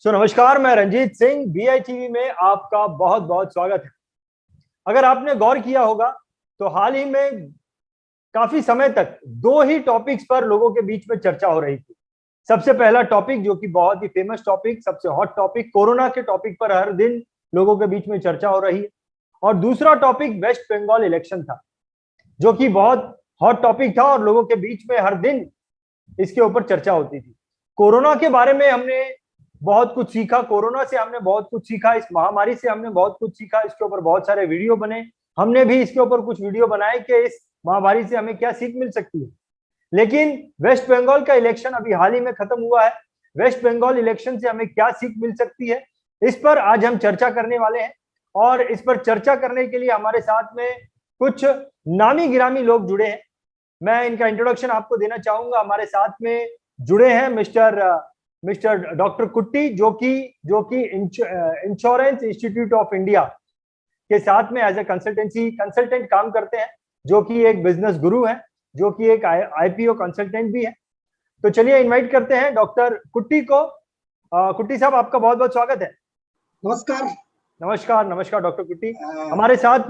नमस्कार, मैं Ranjit Singh BI TV में आपका बहुत बहुत स्वागत है। अगर आपने गौर किया होगा तो हाल ही में काफी समय तक दो ही टॉपिक्स पर लोगों के बीच में चर्चा हो रही थी। सबसे पहला टॉपिक, जो कि बहुत ही फेमस टॉपिक, सबसे हॉट टॉपिक, कोरोना के टॉपिक पर हर दिन लोगों के बीच में चर्चा हो रही है। और दूसरा टॉपिक वेस्ट बंगाल इलेक्शन था, जो कि बहुत हॉट टॉपिक था और लोगों के बीच में हर दिन इसके ऊपर चर्चा होती थी। कोरोना के बारे में हमने बहुत कुछ सीखा, कोरोना से हमने बहुत कुछ सीखा, इस महामारी से हमने बहुत कुछ सीखा। इसके ऊपर बहुत सारे वीडियो बने, हमने भी इसके ऊपर कुछ वीडियो बनाए कि इस महामारी से हमें क्या सीख मिल सकती है। लेकिन वेस्ट बंगाल का इलेक्शन अभी हाल ही में खत्म हुआ है। वेस्ट बंगाल इलेक्शन से हमें क्या सीख मिल सकती है, इस पर आज हम चर्चा करने वाले हैं। और इस पर चर्चा करने के लिए हमारे साथ में कुछ नामी गिरामी लोग जुड़े हैं। मैं इनका इंट्रोडक्शन आपको देना चाहूंगा। हमारे साथ में जुड़े हैं मिस्टर डॉक्टर कुट्टी, जो कि इंश्योरेंस इंस्टीट्यूट ऑफ इंडिया के साथ में एज ए कंसल्टेंट काम करते हैं, जो कि एक बिजनेस गुरु है, जो कि एक IPO कंसल्टेंट भी है। तो चलिए इनवाइट करते हैं डॉक्टर कुट्टी को। कुट्टी साहब, आपका बहुत बहुत स्वागत है। नमस्कार। नमस्कार नमस्कार डॉक्टर कुट्टी। हमारे साथ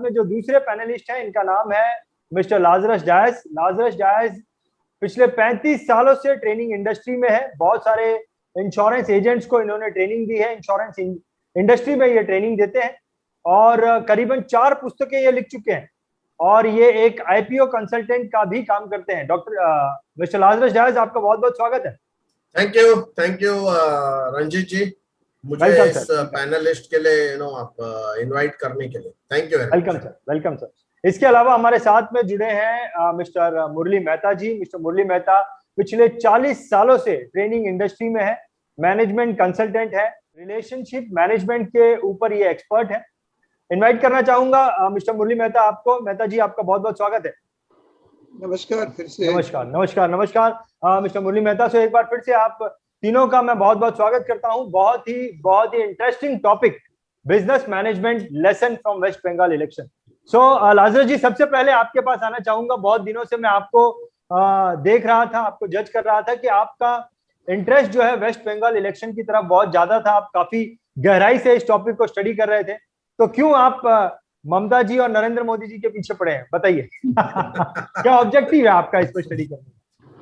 में जो दूसरे पैनलिस्ट हैं, इनका नाम है मिस्टर लाजरस डायस। पिछले 35 सालों से ट्रेनिंग इंडस्ट्री में है। बहुत सारे इंश्योरेंस एजेंट्स को इन्होंने ट्रेनिंग दी है। इंश्योरेंस इंडस्ट्री में ये ट्रेनिंग देते हैं और करीबन 4 पुस्तकें ये लिख चुके हैं। और ये एक IPO कंसल्टेंट का भी काम करते हैं। डॉक्टर मिस्टर लाजरस डायस, आपका बहुत बहुत स्वागत है। थैंक यू रंजीत जी, मुझे इस पैनलिस्ट के लिए आप इनवाइट करने के लिए थैंक यू। Welcome sir. इसके अलावा हमारे साथ में जुड़े हैं मिस्टर मुरली मेहता जी। मिस्टर मुरली मेहता पिछले 40 सालों से ट्रेनिंग इंडस्ट्री में है, मैनेजमेंट कंसल्टेंट है, रिलेशनशिप मैनेजमेंट के ऊपर ये एक्सपर्ट है। इनवाइट करना चाहूंगा मिस्टर मुरली मेहता आपको। मेहता जी, आपका बहुत बहुत स्वागत है। नमस्कार फिर से। नमस्कार मिस्टर मुरली मेहता से एक बार फिर से आप तीनों का मैं बहुत बहुत स्वागत करता हूं। बहुत ही interesting topic, business management lesson from west Bengal election. Lazar ji, सबसे पहले आपके पास आना चाहूंगा। बहुत दिनों से मैं आपको देख रहा था, आपको जज कर रहा था कि आपका इंटरेस्ट जो है वेस्ट बंगाल इलेक्शन की तरफ बहुत ज्यादा था। आप काफी गहराई से इस टॉपिक को स्टडी कर रहे थे। तो क्यों आप ममता जी और नरेंद्र मोदी जी के पीछे पड़े हैं, बताइए। क्या ऑब्जेक्टिव है आपका इस पर स्टडी करने का?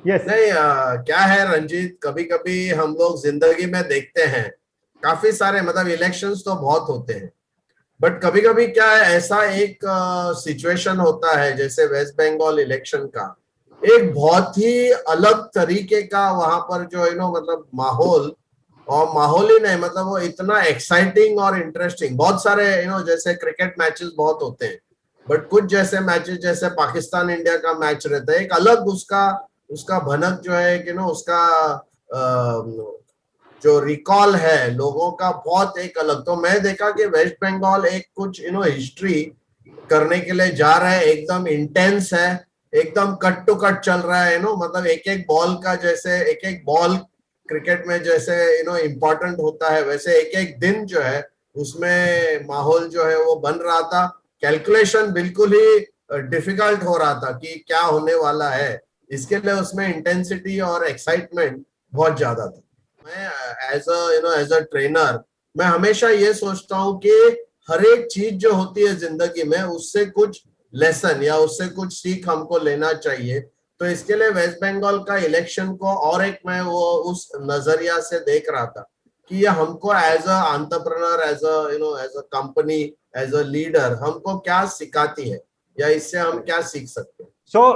यस नहीं, क्या है रंजीत, कभी कभी हम लोग जिंदगी में देखते हैं काफी सारे इलेक्शंस तो बहुत होते हैं, बट कभी कभी क्या है, ऐसा एक सिचुएशन होता है जैसे वेस्ट बंगाल इलेक्शन का, एक बहुत ही अलग तरीके का वहां पर जो माहौल ही नहीं, वो इतना एक्साइटिंग और इंटरेस्टिंग। बहुत सारे जैसे क्रिकेट मैचेस बहुत होते हैं, बट कुछ जैसे मैचेस जैसे पाकिस्तान इंडिया का मैच रहता है, एक अलग उसका भनक जो है कि उसका जो रिकॉल है लोगों का बहुत एक अलग। तो मैं देखा कि वेस्ट बंगाल एक कुछ हिस्ट्री करने के लिए जा रहा है, एकदम इंटेंस है, एकदम कट टू कट चल रहा है। एक एक बॉल का, जैसे एक एक बॉल क्रिकेट में जैसे इम्पोर्टेंट होता है, वैसे एक एक दिन जो है उसमें माहौल जो है वो बन रहा था। कैलकुलेशन बिल्कुल ही डिफिकल्ट हो रहा था कि क्या होने वाला है, इसके लिए उसमें इंटेंसिटी और एक्साइटमेंट बहुत ज्यादा था। मैं एज अ ट्रेनर मैं हमेशा ये सोचता हूँ कि हर एक चीज जो होती है जिंदगी में, उससे कुछ लेसन या उससे कुछ सीख हमको लेना चाहिए। तो इसके लिए वेस्ट बंगाल का इलेक्शन को और एक मैं वो उस नजरिया से देख रहा था कि ये हमको as a entrepreneur, as a company, as a leader हमको क्या सिखाती है या इससे हम क्या सीख सकते हैं।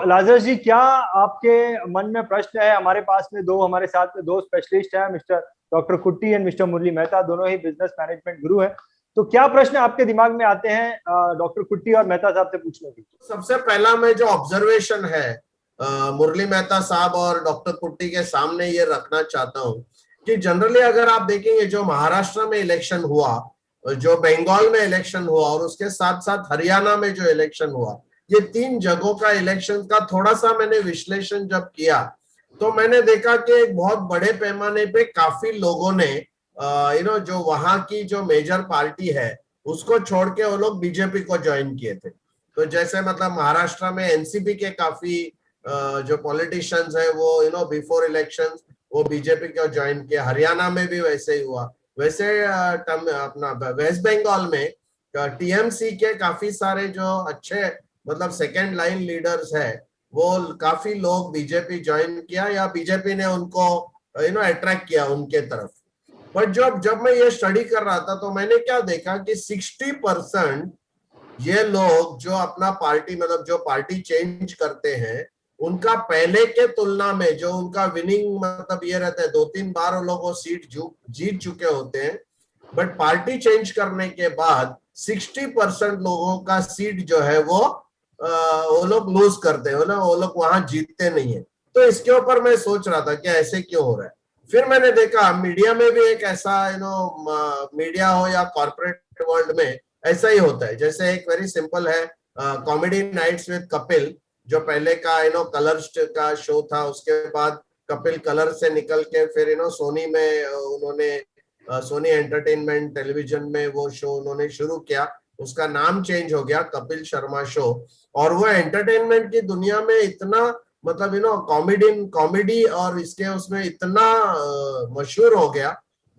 लाजर जी, क्या आपके मन में प्रश्न है? हमारे पास में हमारे साथ में दो स्पेशलिस्ट हैं, मिस्टर डॉक्टर कुट्टी एंड मिस्टर मुरली मेहता, दोनों ही बिजनेस मैनेजमेंट गुरु हैं। तो क्या प्रश्न आपके दिमाग में आते हैं डॉक्टर कुट्टी और मेहता साहब से पूछने की? सबसे पहला मैं जो ऑब्जर्वेशन है मुरली मेहता साहब और डॉक्टर कुट्टी के सामने ये रखना चाहता हूँ कि जनरली अगर आप देखेंगे जो महाराष्ट्र में इलेक्शन हुआ, जो बंगाल में इलेक्शन हुआ और उसके साथ साथ हरियाणा में जो इलेक्शन हुआ, ये 3 जगहों का इलेक्शन का थोड़ा सा मैंने विश्लेषण जब किया तो मैंने देखा कि एक बहुत बड़े पैमाने पे काफी लोगों ने जो वहां की जो मेजर पार्टी है उसको छोड़ के वो लोग बीजेपी को ज्वाइन किए थे। तो जैसे महाराष्ट्र में एनसीपी के काफी जो पॉलिटिशियंस है वो बिफोर इलेक्शंस वो बीजेपी को ज्वाइन किया। हरियाणा में भी वैसे ही हुआ। वैसे अपना वेस्ट बंगाल में टीएमसी के काफी सारे जो अच्छे मतलब सेकेंड लाइन लीडर्स है, वो काफी लोग बीजेपी ज्वाइन किया या बीजेपी ने उनको अट्रैक्ट किया उनके तरफ। बट जब मैं ये स्टडी कर रहा था तो मैंने क्या देखा कि 60% ये लोग जो अपना पार्टी मतलब जो पार्टी चेंज करते हैं, उनका पहले के तुलना में जो उनका विनिंग मतलब ये रहता है 2-3 बार वो लोग सीट जीत चुके होते हैं, बट पार्टी चेंज करने के बाद 60% लोगों का सीट जो है वो लोग लूज करते हैं ना, वो लोग वहां जीतते नहीं है। तो इसके ऊपर मैं सोच रहा था कि ऐसे क्यों हो रहा है। फिर मैंने देखा मीडिया में भी एक ऐसा मीडिया हो या कॉर्पोरेट वर्ल्ड में ऐसा ही होता है। जैसे एक वेरी सिंपल है कॉमेडी नाइट्स विद कपिल, जो पहले का कलर्स का शो था, उसके बाद कपिल कलर से निकल के फिर सोनी में उन्होंने सोनी एंटरटेनमेंट टेलीविजन में वो शो उन्होंने शुरू किया। उसका नाम चेंज हो गया कपिल शर्मा शो। और वो एंटरटेनमेंट की दुनिया में इतना मतलब कॉमेडी और इसके उसमें इतना मशहूर हो गया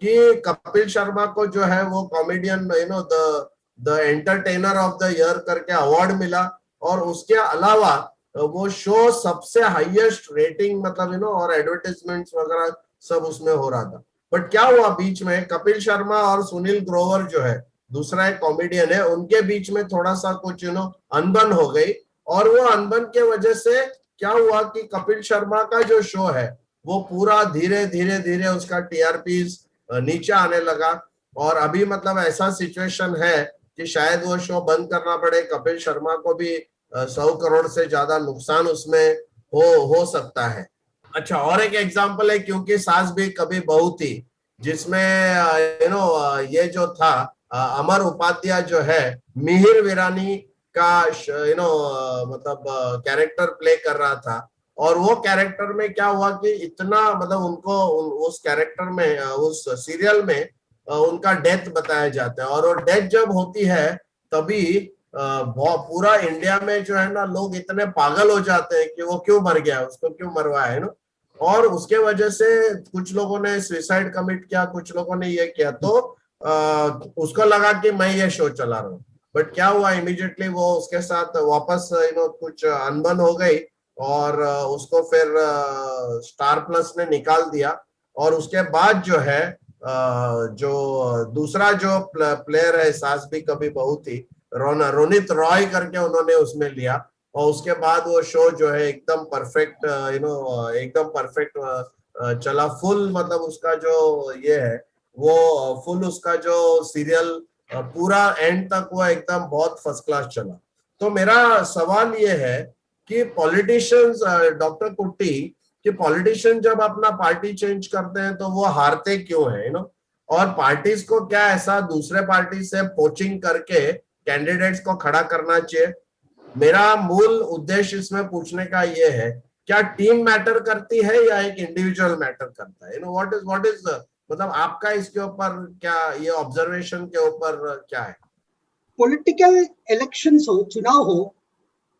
कि कपिल शर्मा को जो है वो comedian the entertainer of the year करके अवार्ड मिला। और उसके अलावा वो शो सबसे हाईएस्ट रेटिंग मतलब और एडवर्टाइजमेंट्स वगैरह सब उसमें हो रहा था। बट क्या हुआ बीच में, कपिल शर्मा और सुनील ग्रोवर जो है दूसरा एक कॉमेडियन है, उनके बीच में थोड़ा सा कुछ अनबन हो गई। और वो अनबन के वजह से क्या हुआ कि कपिल शर्मा का जो शो है वो पूरा धीरे धीरे धीरे उसका टीआरपीज नीचे आने लगा। और अभी मतलब ऐसा सिचुएशन है कि शायद वो शो बंद करना पड़े। कपिल शर्मा को भी 100 करोड़ से ज्यादा नुकसान उसमें हो सकता है। अच्छा, और एक एग्जांपल है क्योंकि सास भी कभी बहू थी, जिसमें ये जो था अमर उपाध्याय जो है मिहिर वीरानी का मतलब कैरेक्टर प्ले कर रहा था। और वो कैरेक्टर में क्या हुआ कि इतना मतलब उनको उस कैरेक्टर में उस सीरियल में उनका डेथ बताया जाता है। और वो डेथ जब होती है तभी पूरा इंडिया में जो है ना लोग इतने पागल हो जाते हैं कि वो क्यों मर गया, उसको क्यों मरवाया है ना। और उसके वजह से कुछ लोगों ने सुसाइड कमिट किया, कुछ लोगों ने ये किया। तो उसको लगा कि मैं ये शो चला रहा हूँ। बट क्या हुआ, इमीडिएटली वो उसके साथ वापस कुछ अनबन हो गई और उसको फिर स्टार प्लस ने निकाल दिया। और उसके बाद जो है जो दूसरा जो प्लेयर है सास भी कभी बहू थी, रोनित रॉय करके उन्होंने उसमें लिया। और उसके बाद वो शो जो है एकदम परफेक्ट एकदम परफेक्ट चला। फुल मतलब उसका जो ये है वो फुल उसका जो सीरियल पूरा एंड तक वो एकदम बहुत फर्स्ट क्लास चला। तो मेरा सवाल ये है कि पॉलिटिशियंस डॉक्टर कुट्टी कि पॉलिटिशियन जब अपना पार्टी चेंज करते हैं तो वो हारते क्यों है और पार्टीज को क्या ऐसा दूसरे पार्टी से पोचिंग करके कैंडिडेट्स को खड़ा करना चाहिए? मेरा मूल उद्देश्य इसमें पूछने का ये है, क्या टीम मैटर करती है या एक इंडिविजुअल मैटर करता है? व्हाट इज मतलब आपका इसके ऊपर क्या ये ऑब्जर्वेशन के ऊपर क्या है? पॉलिटिकल इलेक्शंस हो, चुनाव हो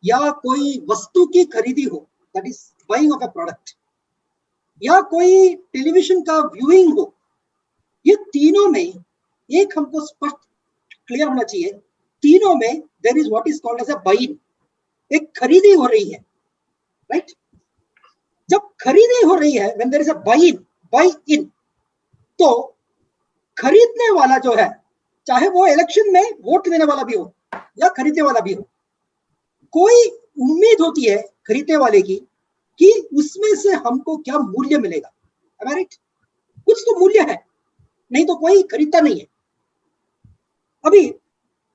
या कोई वस्तु की खरीदी हो, that is buying of a product, या कोई टेलीविजन का व्यूइंग हो, ये तीनों में एक हमको स्पष्ट क्लियर होना चाहिए, तीनों में there is what is called as a buying, एक खरीदी हो रही है, राइट? जब खरीदी हो रही है, when there is a buy in, तो खरीदने वाला जो है, चाहे वो इलेक्शन में वोट देने वाला भी हो या खरीदने वाला भी हो, कोई उम्मीद होती है खरीदने वाले की कि उसमें से हमको क्या मूल्य मिलेगा, राइट? कुछ तो मूल्य है, नहीं तो कोई खरीदता नहीं है। अभी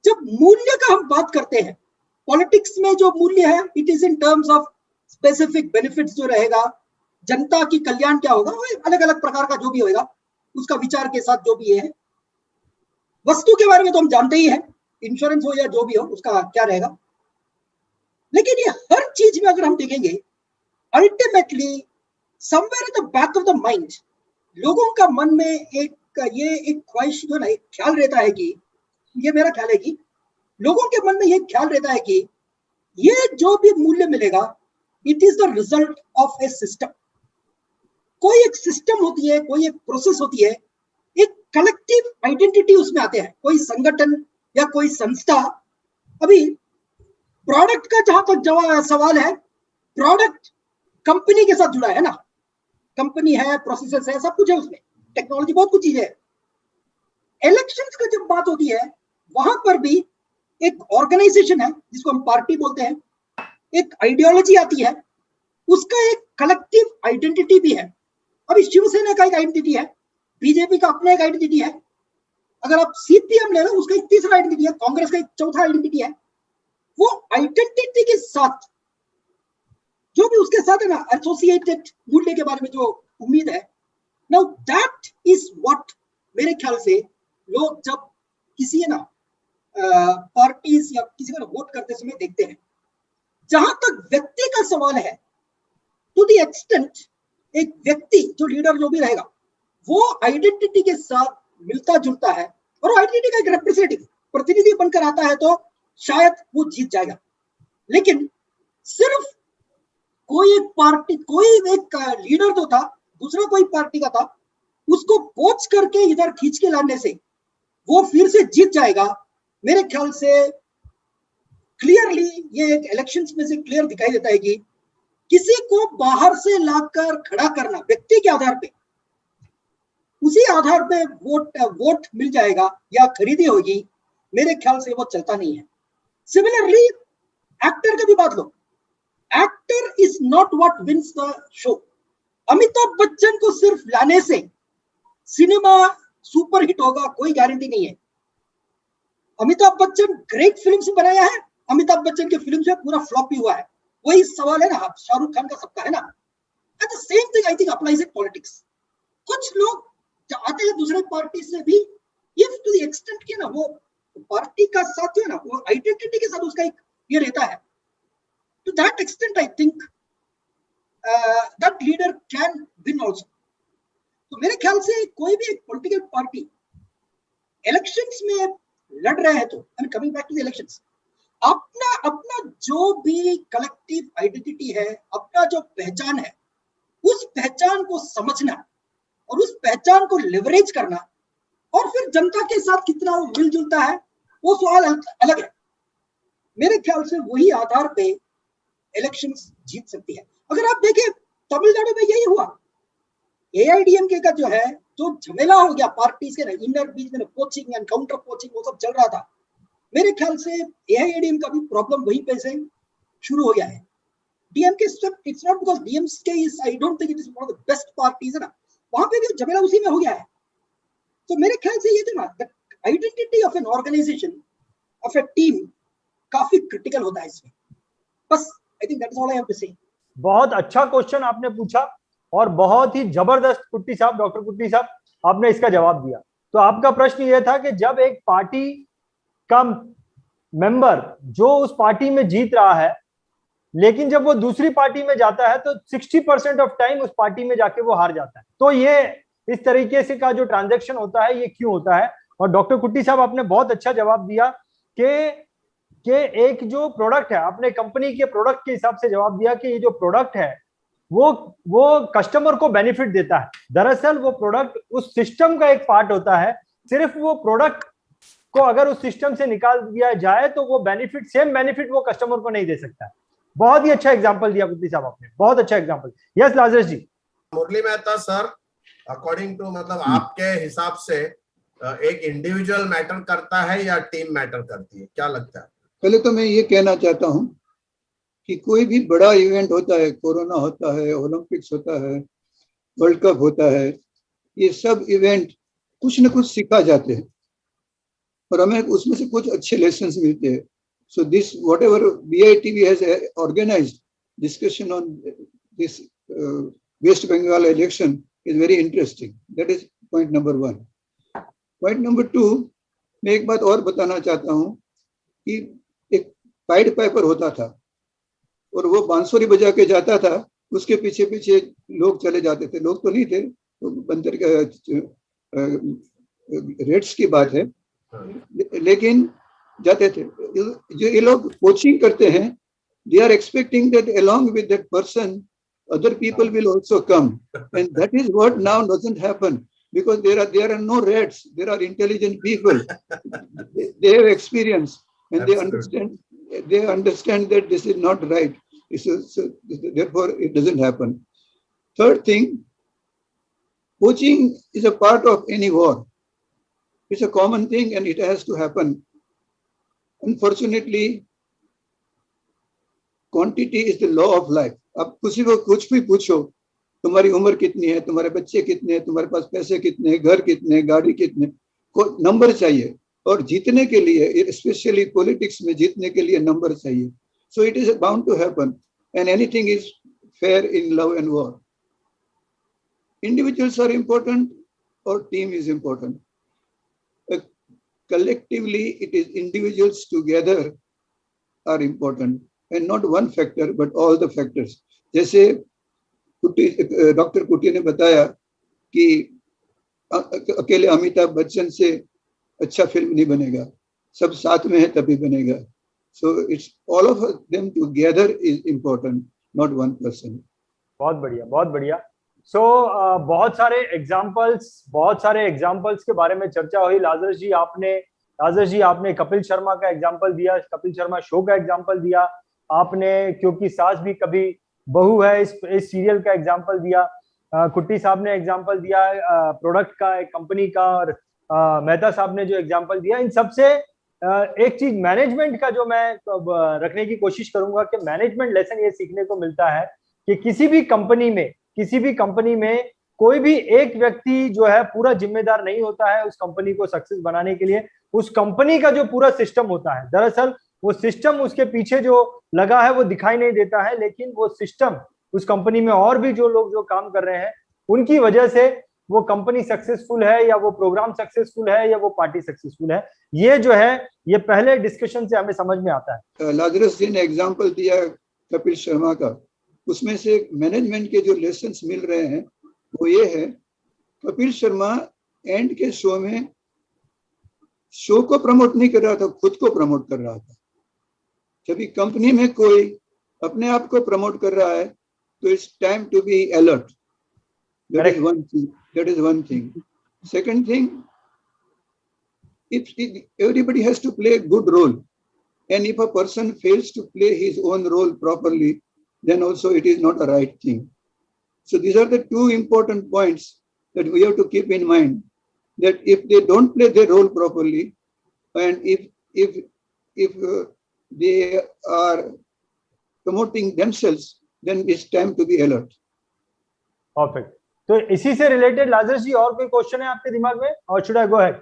जब मूल्य का हम बात करते हैं, पॉलिटिक्स में जो मूल्य है it is in terms of specific benefits जो रहेगा, जनता की कल्याण क्या होगा, अलग अलग प्रकार का जो भी होगा उसका विचार के साथ जो भी है। वस्तु के बारे में तो हम जानते ही हैं, इंश्योरेंस हो या जो भी हो उसका क्या रहेगा। लेकिन ये हर चीज में अगर हम देखेंगे, ultimately somewhere in the back of the mind, लोगों का मन में एक ख्वाहिश जो ना, एक ख्याल रहता है कि, ये मेरा ख्याल है कि लोगों के मन में ये ख्याल रहता है कि ये जो भी मूल्य मिलेगा it is the result of A system. कोई एक सिस्टम होती है, कोई एक प्रोसेस होती है, एक कलेक्टिव आइडेंटिटी उसमें आते हैं, कोई संगठन या कोई संस्था। अभी प्रोडक्ट का जहां तक सवाल है, प्रोडक्ट कंपनी के साथ जुड़ा है ना, कंपनी है, प्रोसेसेस है, सब कुछ है उसमें, टेक्नोलॉजी, बहुत कुछ चीजें है। इलेक्शंस का जब बात होती है, वहां पर भी एक ऑर्गेनाइजेशन है जिसको हम पार्टी बोलते हैं, एक आइडियोलॉजी आती है, उसका एक कलेक्टिव आइडेंटिटी भी है। अभी शिवसेना का एक आइडेंटिटी है, बीजेपी का अपना एक आइडेंटिटी है, अगर आप सीपीएम ले लो उसका एक तीसरा आइडेंटिटी है, कांग्रेस का एक चौथा आइडेंटिटी है। वो आइडेंटिटी के साथ जो भी उसके साथ है ना, एसोसिएटेड मूल्य के बारे में जो उम्मीद है, नाउ दैट इज व्हाट मेरे ख्याल से लोग जब किसी है ना पार्टीज या किसी को वोट करते समय देखते हैं। जहां तक व्यक्ति का सवाल है, टू द एक्सटेंट एक व्यक्ति जो लीडर जो भी रहेगा वो आइडेंटिटी के साथ मिलता जुलता है और आइडेंटिटी का एक रिप्रेजेंटेटिव प्रतिनिधि बनकर आता है तो शायद वो जीत जाएगा। लेकिन सिर्फ कोई एक पार्टी, कोई एक लीडर तो था, दूसरा कोई पार्टी का था, उसको पोच करके इधर खींच के लाने से वो फिर से जीत जाएगा, मेरे ख्याल से क्लियरली ये एक इलेक्शंस में से क्लियर दिखाई देता है कि किसी को बाहर से लाकर खड़ा करना व्यक्ति के आधार पे, उसी आधार पे वोट मिल जाएगा या खरीदी होगी, मेरे ख्याल से वो चलता नहीं है। सिमिलरली एक्टर का भी बात लो, actor is not what wins the show. Amitabh Bachchan को सिर्फ लाने से सिनेमा सुपर हिट होगा कोई गारंटी नहीं है। अमिताभ बच्चन ग्रेट फिल्म्स बनाया है, अमिताभ बच्चन के फिल्म से पूरा फ्लॉप भी हुआ है। वही सवाल है ना शाहरुख खान का, सबका है ना। At the same thing I think applies in politics. कुछ लोग आते हैं दूसरे पार्टी से भी, इफ टू द एक्सटेंट के ना वो पार्टी का साथ जो है ना, वो आइडेंटिटी के साथ उसका एक ये रहता है, to that extent I think that leader can win also। तो मेरे ख्याल से कोई भी एक पॉलिटिकल पार्टी इलेक्शंस में लड़ रहे हैं तो, I mean coming back to the elections, अपना अपना जो भी कलेक्टिव आइडेंटिटी है, अपना जो पहचान है, उस पहचान को समझना और उस पहचान को लेवरेज करना और फिर जनता के साथ कितना वो मिलजुलता है, वो सवाल अलग है। मेरे ख्याल से वही आधार पे इलेक्शंस जीत सकती है। अगर आप देखें तमिलनाडु में यही हुआ, एआईडीएमके का जो है जो झमेला हो गया पार्टी से, इनर बीच में पोचिंग एंड काउंटर पोचिंग वो सब चल रहा था, मेरे ख्याल से एआईडीएम का भी प्रॉब्लम वहीं पे से शुरू हो गया है। DMK it's not because DMK is, I don't think it is one of the best parties है ना, वहां पे भी झमेला उसी में हो गया है। तो मेरे ख्याल से ये जो ना the identity of an organisation, of a team, काफी क्रिटिकल होता है इसमें। बस I think that is all I have to say. बहुत अच्छा क्वेश्चन आपने पूछा और बहुत ही जबरदस्त कुट्टी साहब, डॉक्टर कुट्टी साहब, आपने इसका जवाब दिया। तो आपका प्रश्न ये था कि जब एक पार्टी का मेंबर जो उस पार्टी में जीत रहा है, लेकिन जब वो दूसरी पार्टी में जाता है तो 60% ऑफ टाइम उस पार्टी में जाके वो हार जाता है, तो ये इस तरीके से का जो ट्रांजैक्शन होता है ये क्यों होता है? और डॉक्टर कुट्टी साहब आपने बहुत अच्छा जवाब दिया कि एक जो प्रोडक्ट है, आपने कंपनी के प्रोडक्ट के हिसाब से जवाब दिया कि ये जो प्रोडक्ट है वो कस्टमर को बेनिफिट देता है। दरअसल वो प्रोडक्ट उस सिस्टम का एक पार्ट होता है, सिर्फ वो प्रोडक्ट को अगर उस सिस्टम से निकाल दिया जाए तो वो बेनिफिट, सेम बेनिफिट वो कस्टमर को नहीं दे सकता है। बहुत ही अच्छा एग्जांपल दिया कुट्टी साहब आपने, बहुत अच्छा एग्जांपल। Yes Lazarus ji. Murli Mehta sir, according to मतलब आपके हिसाब से एक इंडिविजुअल मैटर करता है या टीम मैटर करती है, क्या लगता है? पहले तो मैं ये कहना चाहता हूं कि कोई भी बड़ा इवेंट होता है, कोरोना होता है, ओलंपिक्स होता है, वर्ल्ड कप होता है, ये सब इवेंट कुछ न कुछ सिखा जाते हैं और हमें उसमें से कुछ अच्छे लेसन्स मिलते हैं। So this whatever BITV has organised discussion on this West Bengal election is very interesting. That is point number 1। Point number 2, मैं एक बात और बताना चाहता हूँ कि एक पाइड पाइपर होता था और वो बांसुरी बजा के जाता था, उसके पीछे पीछे लोग चले जाते थे। लोग तो नहीं थे, तो बंदर रेट्स की बात है, लेकिन जाते थे। जो ये लोग कोचिंग करते हैं, they are expecting that along with that person other people will also come, and that is what now doesn't happen, because there are no rats, there are intelligent people. They have experience, and Absolutely. they understand that this is not right. So therefore it doesn't happen. Third thing, poaching is a part of any war. It's a common thing and it has to happen. Unfortunately, quantity is the law of life. अब किसी को कुछ भी पूछो, तुम्हारी उम्र कितनी है, तुम्हारे बच्चे कितने हैं, तुम्हारे पास पैसे कितने हैं, घर कितने हैं, गाड़ी कितने, को नंबर चाहिए, और जीतने के लिए, स्पेशली पॉलिटिक्स में जीतने के लिए नंबर चाहिए. So it is bound to happen, and anything is fair in love and war. Individuals are important or team is important. Collectively, it is individuals together are important, and not one factor but all the factors. जैसे doctor कुटी ने बताया कि अकेले अमिताभ बच्चन से अच्छा film नहीं बनेगा, सब साथ में है तभी बनेगा. So it's all of them together is important, not one person. बहुत बढ़िया, बहुत बढ़िया. So बहुत सारे एग्जांपल्स के बारे में चर्चा हुई. लाजरस जी आपने कपिल शर्मा का एग्जांपल दिया, कपिल शर्मा शो का एग्जांपल दिया आपने, क्योंकि सास भी कभी बहू है इस सीरियल का एग्जांपल दिया. कुट्टी साहब ने एग्जांपल दिया प्रोडक्ट का, एक कंपनी का, और मेहता साहब ने जो एग्जांपल दिया. इन सबसे एक चीज मैनेजमेंट का जो मैं रखने की कोशिश करूंगा कि मैनेजमेंट लेसन ये सीखने को मिलता है कि किसी भी कंपनी में कोई भी एक व्यक्ति जो है पूरा जिम्मेदार नहीं होता है उस कंपनी को सक्सेस बनाने के लिए. उस कंपनी का जो पूरा सिस्टम होता है, दरअसल वो सिस्टम उसके पीछे जो लगा है वो दिखाई नहीं देता है, लेकिन वो सिस्टम उस कंपनी में और भी जो लोग जो काम कर रहे हैं उनकी वजह से वो कंपनी सक्सेसफुल है, या वो प्रोग्राम सक्सेसफुल है, या वो पार्टी सक्सेसफुल है. ये जो है ये पहले डिस्कशन से हमें समझ में आता है. लाजरस जी ने एग्जांपल दिया कपिल शर्मा का, उसमें से मैनेजमेंट के जो लेसन्स मिल रहे हैं वो ये है, कपिल शर्मा एंड के शो में शो को प्रमोट नहीं कर रहा था, खुद को प्रमोट कर रहा था. जब कंपनी में कोई अपने आप को प्रमोट कर रहा है तो it's time to be alert. That is one thing. Second thing, if everybody has to play a good role, and if a person fails to play his own role properly, then also it is not a right thing. So these are the two important points that we have to keep in mind, that if they don't play their role properly, and if they are promoting themselves, then it's time to be alert. Perfect. तो इसी से related Lazarus जी और कोई question है आपके दिमाग में, और should I go ahead?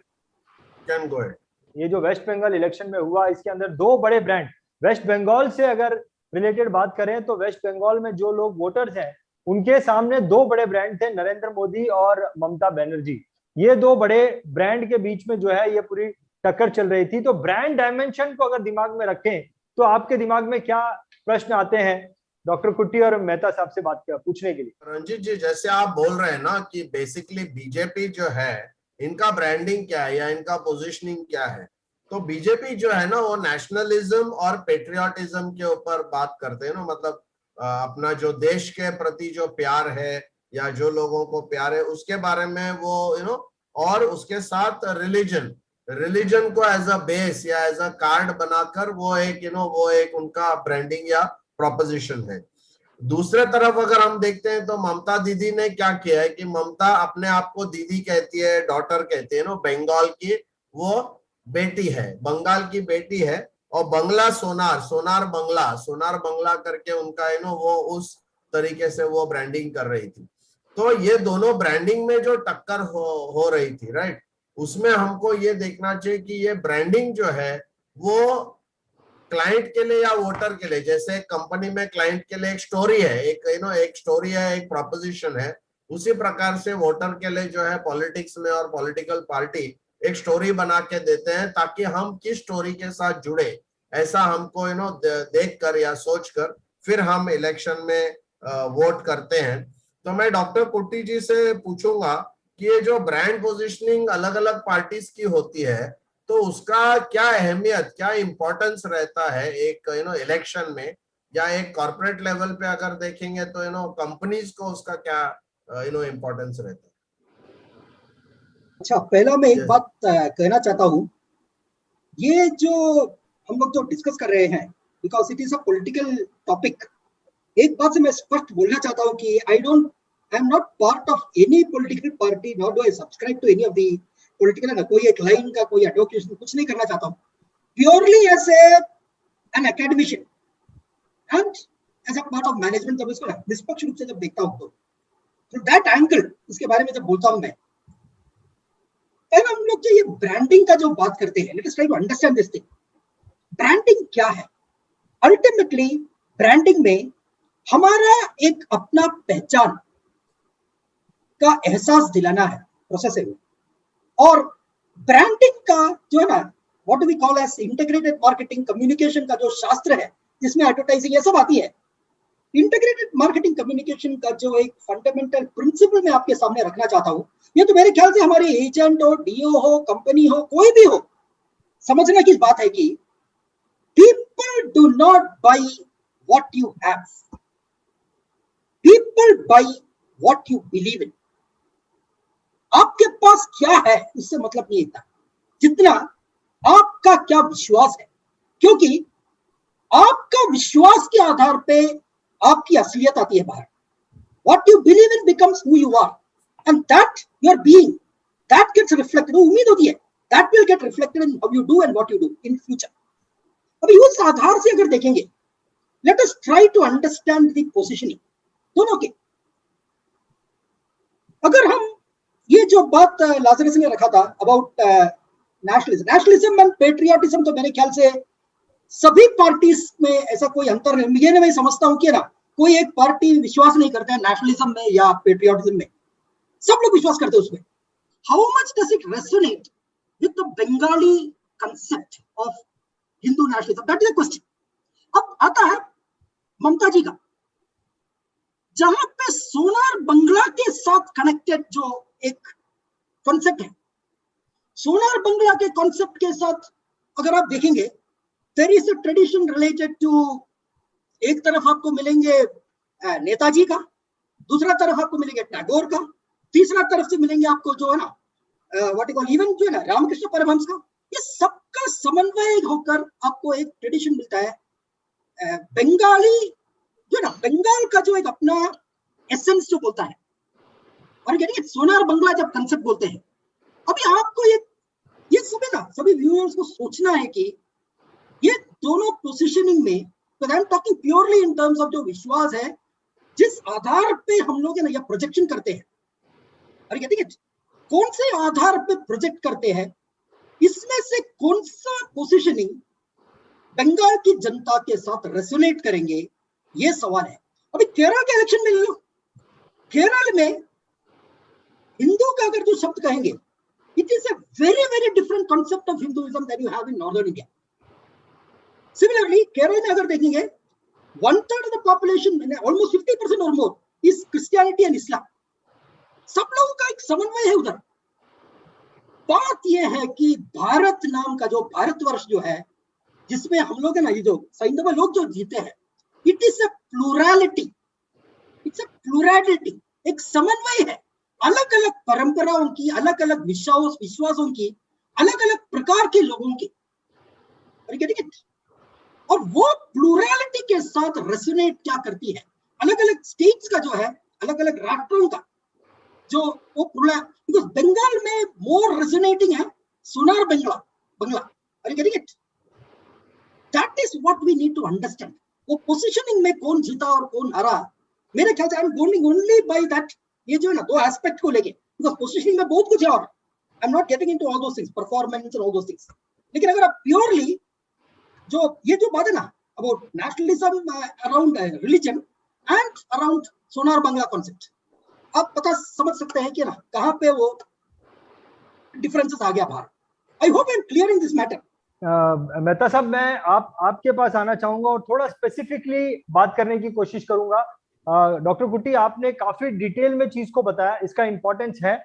Can go ahead. ये जो वेस्ट बंगाल इलेक्शन में हुआ, इसके अंदर दो बड़े ब्रांड, वेस्ट बंगाल से अगर रिलेटेड बात करें तो वेस्ट बंगाल में जो लोग वोटर्स हैं उनके सामने दो बड़े ब्रांड थे, नरेंद्र मोदी और ममता बनर्जी. ये दो बड़े ब्रांड के बीच में जो है ये पूरी टक्कर चल रही थी. तो ब्रांड डायमेंशन को अगर दिमाग में रखें तो आपके दिमाग में क्या प्रश्न आते हैं डॉक्टर कुट्टी और मेहता साहब से बात पूछने के लिए? रंजीत जी, जैसे आप बोल रहे हैं ना कि बेसिकली बीजेपी जो है इनका ब्रांडिंग क्या है या इनका पोजीशनिंग क्या है, तो बीजेपी जो है ना वो नेशनलिज्म और पेट्रियाटिज्म के ऊपर बात करते हैं ना, मतलब अपना जो देश के प्रति जो प्यार है या जो लोगों को प्यार है उसके बारे में वो और उसके साथ रिलीजन को एज अ बेस या एज अ कार्ड बनाकर वो एक उनका ब्रांडिंग या प्रोपोजिशन है. दूसरे तरफ अगर हम देखते हैं तो ममता दीदी ने क्या किया है कि ममता अपने आप को दीदी कहती है, डॉटर कहती है ना, बंगाल की वो बेटी है, बंगाल की बेटी है, और बंगला सोनार बंगला करके उनका वो उस तरीके से वो ब्रांडिंग कर रही थी. तो ये दोनों ब्रांडिंग में जो टक्कर हो रही थी, राइट, उसमें हमको ये देखना चाहिए कि ये ब्रांडिंग जो है वो क्लाइंट के लिए या वोटर के लिए, जैसे कंपनी में क्लाइंट के लिए एक स्टोरी है, एक स्टोरी है, एक प्रोपोजिशन है, उसी प्रकार से वोटर के लिए जो है पॉलिटिक्स में और पॉलिटिकल पार्टी एक स्टोरी बना के देते हैं ताकि हम किस स्टोरी के साथ जुड़े ऐसा हमको देख कर या सोच कर फिर हम इलेक्शन में वोट करते हैं. तो मैं डॉक्टर कुट्टी जी से पूछूंगा कि ये जो ब्रांड पोजिशनिंग अलग अलग पार्टीज की होती है तो उसका क्या अहमियत, क्या इंपॉर्टेंस रहता है एक इलेक्शन में, या एक कॉर्पोरेट लेवल पे अगर देखेंगे तो कंपनीज को उसका क्या इम्पोर्टेंस रहता है? अच्छा, पहला मैं एक Yes. बात कहना चाहता हूँ, ये जो हम लोग जो डिस्कस कर रहे हैं, because it is a political topic, एक बात से मैं स्पष्ट बोलना चाहता हूँ कि I am not part of any political party, not do I subscribe to any of the political, ना कोई एक लाइन का कोई एडवोकेशन कुछ नहीं करना चाहता हूँ, purely as an academician and as a part of management. जब इसको निष्पक्ष रूप से जब देखता हूँ तो दैट एंगल, इसके बारे में जब बोलता हूँ मैं, हम लोग जो ये ब्रांडिंग का जो बात करते हैं, let us try to understand this thing. Branding क्या है? अल्टीमेटली ब्रांडिंग में हमारा एक अपना पहचान का एहसास दिलाना है प्रोसेस है। और ब्रांडिंग का जो है ना, what do we call as integrated marketing communication का जो शास्त्र है, जिसमें एडवर्टाइजिंग ये सब आती है, इंटीग्रेटेड मार्केटिंग कम्युनिकेशन का जो एक फंडामेंटल प्रिंसिपल मैं आपके सामने रखना चाहता हूं, ये तो मेरे ख्याल से हमारे एजेंट हो, डीओ हो, कंपनी हो, कोई भी हो, समझने की बात है कि people do not buy what you have, people buy what you believe in। आपके पास क्या है उससे मतलब नहीं इतना, जितना आपका क्या विश्वास है, क्योंकि आपका विश्वास के आधार पे आपकी असलियत आती है बाहर। What you believe in becomes who you are, and that your being, that gets reflected। उम्मीद होती है that will get reflected in how you do and what you do in future। अभी उस आधार से अगर देखेंगे, let us try to understand the positioning दोनों के। अगर हम ये जो बात लाजरस ने रखा था अबाउट नेशनलिज्म एंड पेट्रियाटिज्म, तो मेरे ख्याल से सभी पार्टीज में ऐसा कोई अंतर नहीं, ये मैं समझता हूं कि ना कोई एक पार्टी विश्वास नहीं करता है नेशनलिज्म में या पेट्रियाटिज्म में, सब लोग विश्वास करते हैं उसमें। How much does it resonate with the Bengali concept of Hindu nationalism, that is a question. अब आता है ममता जी का, जहां पे सोनार बंगला के साथ कनेक्टेड जो एक कॉन्सेप्ट है, सोनार बंगला के कॉन्सेप्ट के साथ अगर आप देखेंगे, there is a tradition related to, एक तरफ आपको मिलेंगे नेताजी का, दूसरा तरफ आपको मिलेंगे टैगोर का, तीसरा तरफ से मिलेंगे आपको जो है ना व्हाट यू कॉल इवन जो है ना रामकृष्ण परमहंस का। ये सबका समन्वय होकर आपको एक ट्रेडिशन मिलता है बंगाली, जो ना बंगाल का जो एक अपना एसेंस जो बोलता है। और यानी सोनार बंगला जब कंसेप्ट बोलते हैं, अभी आपको ये सभी व्यूअर्स को सोचना है कि ये दोनों पोजीशनिंग में, तो I am talking purely in terms of जो विश्वास है, जिस आधार पे हम लोग ना ये प्रोजेक्शन करते हैं, और ठीक है कौन से आधार पे प्रोजेक्ट करते हैं, इसमें से कौन सा पोजीशनिंग बंगाल की जनता के साथ रेजोनेट करेंगे, ये सवाल है। अभी केरल के इलेक्शन में ले लो, केरल में हिंदू का अगर जो शब्द कहेंगे, it is a very very different concept of Hinduism that you have in northern India. Similarly Kerala में अगर देखेंगे, 1/3 of the population, almost 50% or more is Christianity and Islam। सब लोगों का एक समन्वय है उधर। बात यह है कि भारत नाम का जो भारतवर्ष जो है, जिसमें हम लोग है ना, ये जो सैंधव लोग जो जीते हैं, it is a plurality, it's a plurality, एक समन्वय है अलग अलग परंपराओं की, अलग अलग विश्वासों की, अलग अलग प्रकार के लोगों की, और वो प्लूरैलिटी के साथ रेजोनेट क्या करती है, अलग अलग स्टेट्स का जो है, अलग अलग राष्ट्रों का जो वो बंगाल में मोर रेजोनेटिंग है Sonar Bangla. Are you getting it? That is what we need to understand. वो पोजीशनिंग में कौन जीता और कौन हारा, मेरे ख्याल से I am going only by that, ये जो है ना दो एस्पेक्ट को लेके, बिकॉज़ पोजीशनिंग में बहुत कुछ है और आई am not getting into all those things, performance and all those things. लेकिन अगर आप प्योरली जो ये जो बात है ना about nationalism around religion and around Sonar Bangla concept, आप पता समझ सकते हैं कि ना कहां पे वो डिफरेंसेस आ गया बाहर। I hope I am clear in this matter. Mehta साहब, मैं आपके पास आना चाहूंगा और थोड़ा स्पेसिफिकली बात करने की कोशिश करूंगा। डॉक्टर कुट्टी, आपने काफी डिटेल में चीज को बताया, इसका इंपॉर्टेंस है,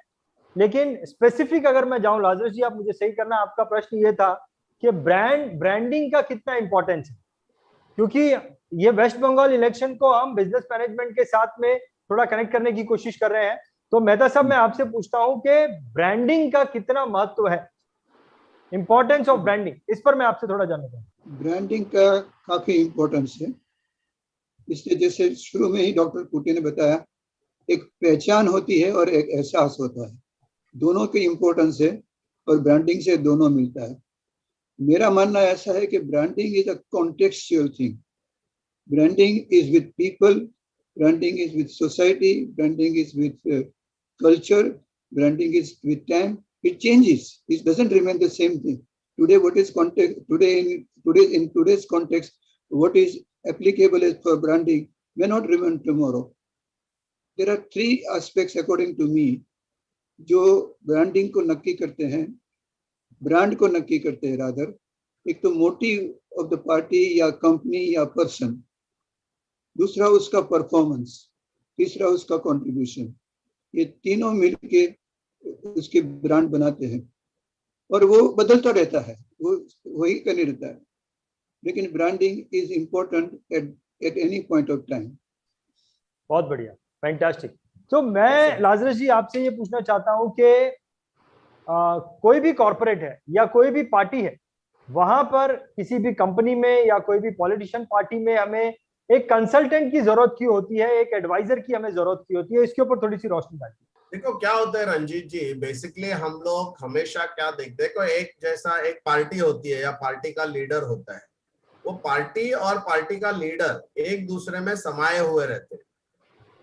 लेकिन स्पेसिफिक अगर मैं जाऊं, लाजरस जी आप मुझे सही करना, आपका प्रश्न ये था कि ब्रांडिंग का कितना इंपॉर्टेंस है, क्योंकि ये वेस्ट बंगाल इलेक्शन को हम बिजनेस मैनेजमेंट के साथ में थोड़ा कनेक्ट करने की कोशिश कर रहे हैं। तो मेहता साहब, मैं आपसे पूछता हूं कि ब्रांडिंग का कितना महत्व है, इंपॉर्टेंस ऑफ ब्रांडिंग, इस पर मैं आपसे थोड़ा जानना चाहूंगा। ब्रांडिंग का काफी इंपॉर्टेंस है। इसलिए जैसे शुरू में ही डॉक्टर कुटी ने बताया, एक पहचान होती है और एक एहसास होता है, दोनों की इंपॉर्टेंस है और ब्रांडिंग से दोनों मिलता है। मेरा मानना ऐसा है कि branding is a contextual thing. Branding is with people, branding is with society, branding is with culture, branding is with time, it changes, it doesn't remain the same thing. Today what is context, in today's context, what is applicable as for branding may not remain tomorrow. There are three aspects according to me जो branding को नक्की करते हैं, brand को नक्की करते हैं rather. एक तो मोटिव ऑफ द पार्टी या कंपनी या पर्सन, दूसरा उसका परफॉर्मेंस, तीसरा उसका कंट्रीब्यूशन। ये तीनों मिलके उसके ब्रांड बनाते हैं और वो बदलता रहता है, वो वही करने रहता है, लेकिन branding is important at any point of time. बहुत बढ़िया, फैंटास्टिक। तो मैं लाजरस जी आपसे ये पूछना चाहता हूं कि कोई भी कॉर्पोरेट है या कोई भी पार्टी है, वहां पर किसी भी कंपनी में या कोई भी पॉलिटिशियन पार्टी में हमें एक कंसल्टेंट की जरूरत क्यों होती है, एक एडवाइजर की हमें जरूरत क्यों होती है, इसके ऊपर थोड़ी सी रोशनी डालिए। देखो क्या होता है रंजीत जी, बेसिकली हम लोग हमेशा क्या देखते हैं, एक जैसा एक पार्टी होती है या पार्टी का लीडर होता है, वो पार्टी और पार्टी का लीडर एक दूसरे में समाये हुए रहते हैं।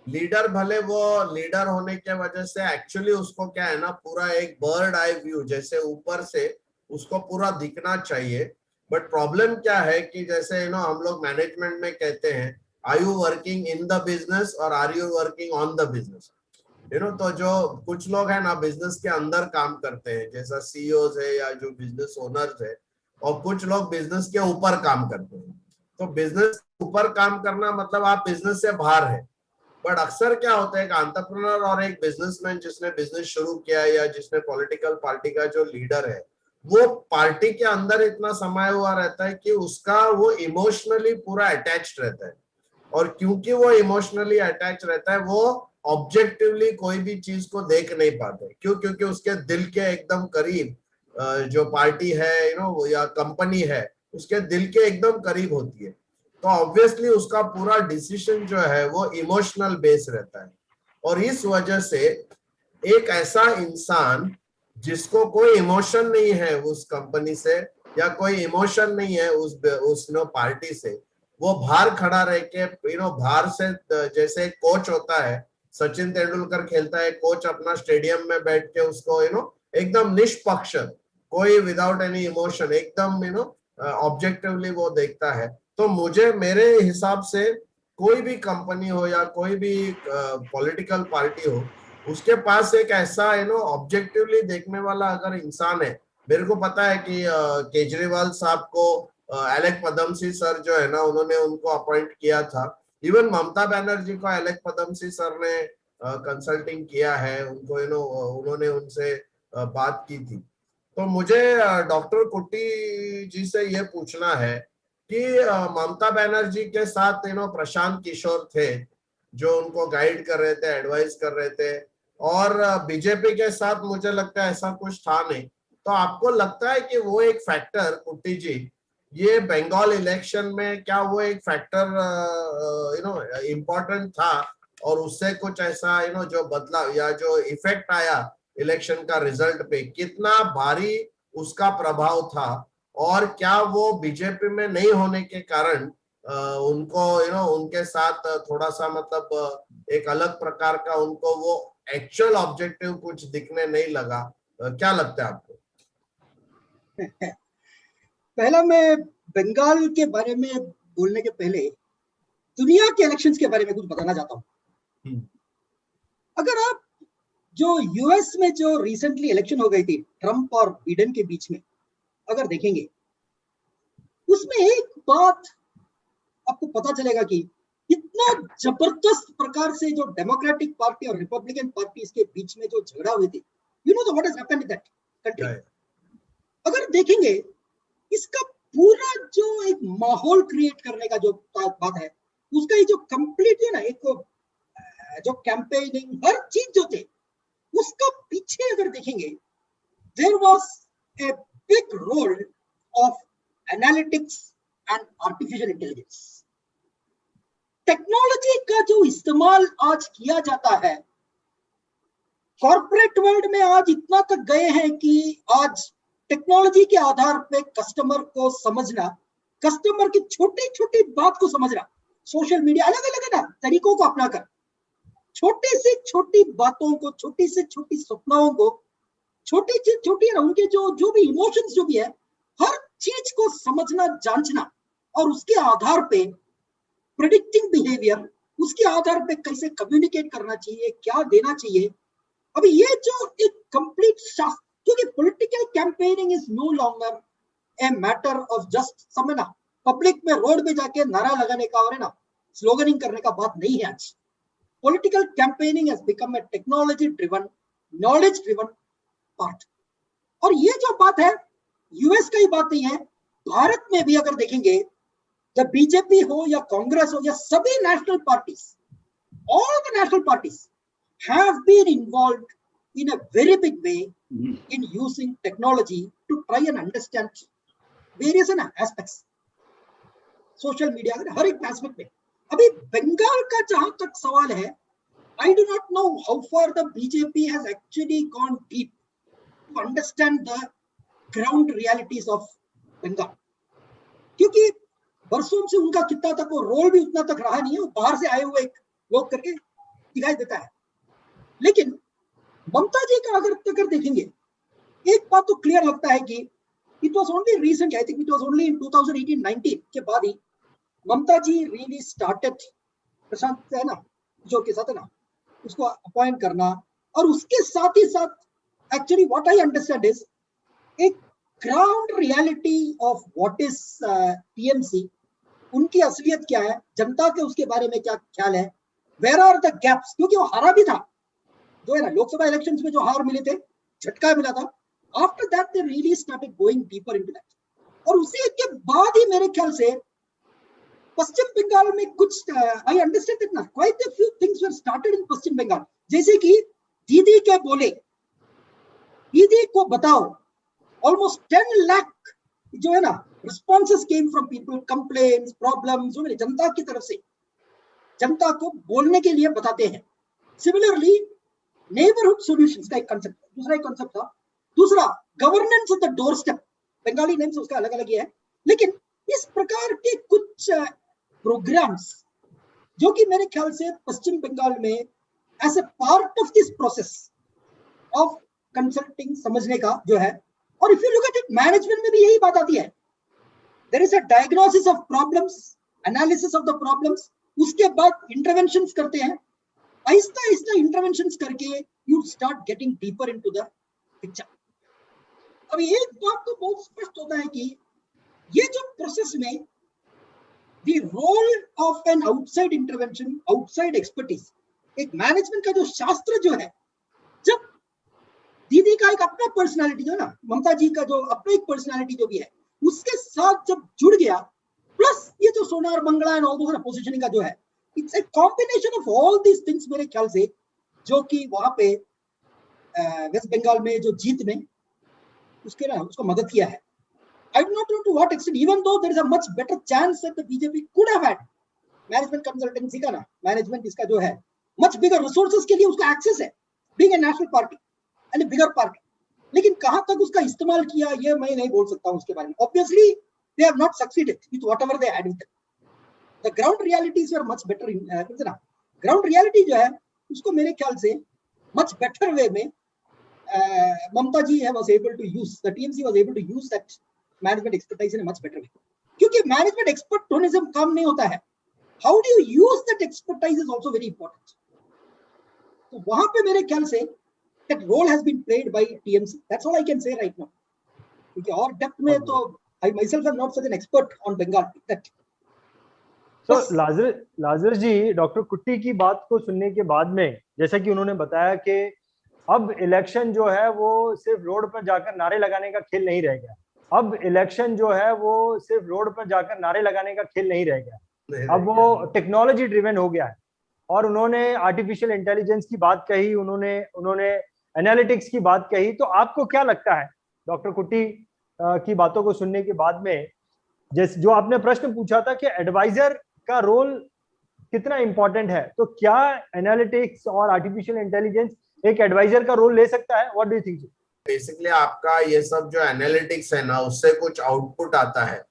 लीडर भले वो लीडर होने के वजह से एक्चुअली उसको क्या है ना, पूरा एक बर्ड आई व्यू जैसे ऊपर से उसको पूरा दिखना चाहिए। बट प्रॉब्लम क्या है कि जैसे हम लोग मैनेजमेंट में कहते हैं, are you working in the business और are you working on the business. तो जो कुछ लोग हैं ना बिजनेस के अंदर काम करते हैं, जैसा सीईओज है या जो बिजनेस ओनर्स है, और कुछ लोग बिजनेस के ऊपर काम करते हैं। तो बिजनेस के ऊपर काम करना मतलब आप बिजनेस से बाहर है। बट अक्सर क्या होता है, एक एंटरप्रेन्योर और एक बिजनेसमैन जिसने बिजनेस शुरू किया या जिसने पॉलिटिकल पार्टी का जो लीडर है, वो पार्टी के अंदर इतना समाया हुआ रहता है कि उसका वो इमोशनली पूरा अटैच्ड रहता है। और क्योंकि वो इमोशनली अटैच रहता है, वो ऑब्जेक्टिवली कोई भी चीज को देख नहीं पाते। क्यों? क्योंकि उसके दिल के एकदम करीब जो पार्टी है या कंपनी है, उसके दिल के एकदम करीब होती है। तो ऑब्वियसली उसका पूरा डिसीजन जो है वो इमोशनल बेस रहता है। और इस वजह से एक ऐसा इंसान जिसको कोई इमोशन नहीं है उस कंपनी से या कोई इमोशन नहीं है उस पार्टी से, वो बाहर खड़ा रह के बाहर से, जैसे कोच होता है, सचिन तेंदुलकर खेलता है, कोच अपना स्टेडियम में बैठ के उसको एकदम निष्पक्ष, कोई विदाउट एनी इमोशन, एकदम ऑब्जेक्टिवली वो देखता है। तो मेरे हिसाब से कोई भी कंपनी हो या कोई भी पॉलिटिकल पार्टी हो, उसके पास एक ऐसा ऑब्जेक्टिवली देखने वाला अगर इंसान है। मेरे को पता है कि केजरीवाल साहब को एलेक पदमसी सर जो है ना, उन्होंने उनको अपॉइंट किया था। इवन ममता बनर्जी को एलेक पदमसी सर ने कंसल्टिंग किया है, उनको उन्होंने उनसे बात की थी। तो मुझे डॉक्टर कुट्टी जी से ये पूछना है कि ममता बनर्जी के साथ प्रशांत किशोर थे जो उनको गाइड कर रहे थे, एडवाइस कर रहे थे, और बीजेपी के साथ मुझे लगता है ऐसा कुछ था नहीं। तो आपको लगता है कि वो एक फैक्टर, कुट्टी जी, ये बंगाल इलेक्शन में क्या वो एक फैक्टर इम्पोर्टेंट था, और उससे कुछ ऐसा जो बदलाव या जो इफेक्ट आया इलेक्शन का रिजल्ट पे, कितना भारी उसका प्रभाव था, और क्या वो बीजेपी में नहीं होने के कारण उनको उनके साथ थोड़ा सा मतलब एक अलग प्रकार का उनको वो एक्चुअल ऑब्जेक्टिव कुछ दिखने नहीं लगा? क्या लगता है आपको? पहला, मैं बंगाल के बारे में बोलने के पहले दुनिया के इलेक्शंस के बारे में कुछ बताना चाहता हूं। अगर आप जो यूएस में जो रिसेंटली इलेक्शन हो गई थी ट्रंप और बिडेन के बीच में, अगर देखेंगे उसमें एक बात आपको पता चलेगा कि इतना जबरदस्त प्रकार से जो डेमोक्रेटिक पार्टी और रिपब्लिकन पार्टी के बीच में जो झगड़ा हुई थी, what has happened in that country. अगर देखेंगे इसका पूरा जो एक माहौल क्रिएट करने का जो बात है, उसका ये जो कंप्लीट है ना, एक जो कैंपेनिंग हर चीज जो थे, उसका पीछे अगर देखेंगे, there was a big role of analytics and artificial intelligence. Technology का जो इस्तेमाल आज किया जाता है, कॉर्पोरेट वर्ल्ड में आज इतना तक गए हैं कि आज टेक्नोलॉजी के आधार पे कस्टमर को समझना, कस्टमर की छोटी छोटी बात को समझना, सोशल मीडिया अलग अलग है ना तरीकों को अपनाकर छोटी से छोटी बातों को, छोटी से छोटी सपनाओं को, छोटी से छोटी ना उनके जो भी इमोशंस जो भी है, हर चीज को समझना, जांचना और उसके आधार पे प्रेडिक्टिंग बिहेवियर, उसके आधार पे कैसे कम्युनिकेट करना चाहिए, क्या देना चाहिए। अभी ये जो एक कंप्लीट शास्त्र, क्योंकि political campaigning is no longer a matter of just समझना, पब्लिक में रोड पे जाके नारा लगाने का और है ना स्लोगनिंग करने का बात नहीं है आज। Political campaigning has become a technology driven, knowledge driven part. और ये जो बात है यूएस का ही बात नहीं है, भारत में भी अगर देखेंगे, जब बीजेपी हो या कांग्रेस हो या सभी national parties, all the national parties have been involved in a very big way in using technology to try and understand various aspects, social media हर एक एस्पेक्ट में। अभी बंगाल का जहां तक सवाल है, I do not know how far the BJP has actually gone deep to understand the ground realities of Bengal, क्योंकि वर्षों से उनका कितना तक वो रोल भी उतना तक रहा नहीं है, वो बाहर से आए हुए लोग करके दिखाई देता है। लेकिन ममता जी का अगर देखेंगे, एक बात तो क्लियर लगता है कि it was only recent, I think it was only in 2018-19 के बाद ही ममता जी रियली स्टार्टेड प्रशांत है ना जो के साथ है ना उसको अपॉइंट करना, और उसके साथ ही साथ actually what I understand is एक ground reality of what is TMC, उनकी असलियत क्या है, जनता के उसके बारे में क्या ख्याल है, वेयर आर द गैप्स, क्योंकि वो हारा भी था जो है ना लोकसभा इलेक्शंस में जो हार मिले थे, झटका मिला था। After that they really started going deeper into that, और उसी के बाद ही मेरे ख्याल से पश्चिम बंगाल में कुछ आई अंडरस्टैंड इट ना quite a few things were started in Paschim Bengal, जैसे कि दीदी के बोले, दीदी को बताओ, ऑलमोस्ट 10 लाख जो है ना responses came from people, complaints, problems जो जनता की तरफ से, जनता को बोलने के लिए बताते हैं। सिमिलरली नेबरहुड सॉल्यूशंस का एक कांसेप्ट, दूसरा एक कांसेप्ट था, दूसरा governance of the door step, Bengali names उसका अलग अलग ही है, लेकिन इस प्रकार के कुछ प्रोग्राम्स जो कि मेरे ख्याल से पश्चिम बंगाल में as a part of this process of consulting समझने का जो है, और if you look at it management में भी यही बात आती है, there is a diagnosis of problems, analysis of the problems, उसके बाद इंटरवेंशंस करते हैं, आहिस्ता आहिस्ता इंटरवेंशंस करके you start getting deeper into the picture. अब एक बात तो बहुत स्पष्ट होता है कि ये जो प्रोसेस में the role of an outside intervention, outside expertise, एक मैनेजमेंट का जो शास्त्र जो है, जब दीदी का एक अपना पर्सनालिटी जो है ना, ममता जी का जो अपना एक पर्सनालिटी जो भी है, उसके साथ जब जुड़ गया, प्लस ये जो Sonar Bangla and all those positioning का जो है, it's a combination of all these things मेरे ख्याल से, जो कि वहां पे वेस्ट बंगाल में जो जीत में उसके ना उसको मदद किया है। I do not know to what extent, even though there is a much better chance that the BJP could have had management consultancy का ना, मैनेजमेंट इसका जो है much bigger resources के लिए उसका एक्सेस है, being a national party and a bigger party, लेकिन कहां तक उसका इस्तेमाल किया ये मैं नहीं बोल सकता हूं उसके बारे में। Obviously they have not succeeded with whatever they had with them. The ground realities were much better in ना ground reality जो है उसको मेरे ख्याल से much better way में Mamta ji was able to use, the TMC was able to use that management expertise in a much better way. क्योंकि management expertonism काम नहीं होता है, how do you use that expertise is also very important. तो वहां पे मेरे ख्याल से that role has been played by TMC. That's all I can say right now. क्योंकि और depth में तो I myself am not such an expert on Bengal. That तो लाजर जी, डॉक्टर कुट्टी की बात को सुनने के बाद में, जैसा कि उन्होंने बताया कि अब इलेक्शन जो है वो सिर्फ रोड पर जाकर नारे लगाने का खेल नहीं रह गया, अब इलेक्शन जो है वो सिर्फ रोड पर जाकर नारे लगाने का खेल नहीं रह गया, अब वो टेक्नोलॉजी ड्रिवन हो गया है। और उन्होंने आर्टिफिशियल इंटेलिजेंस की बात कही, उन्होंने उन्होंने एनालिटिक्स की बात कही। तो आपको क्या लगता है डॉक्टर कुट्टी की बातों को सुनने के बाद में, जैसे जो आपने प्रश्न पूछा था कि एडवाइजर का रोल कितना इंपॉर्टेंट है, तो क्या एनालिटिक्स और आर्टिफिशियल इंटेलिजेंस एक एडवाइजर का रोल ले सकता है? What do you think? Basically आपका ये सब जो एनालिटिक्स है ना, उससे कुछ आउटपुट आता है,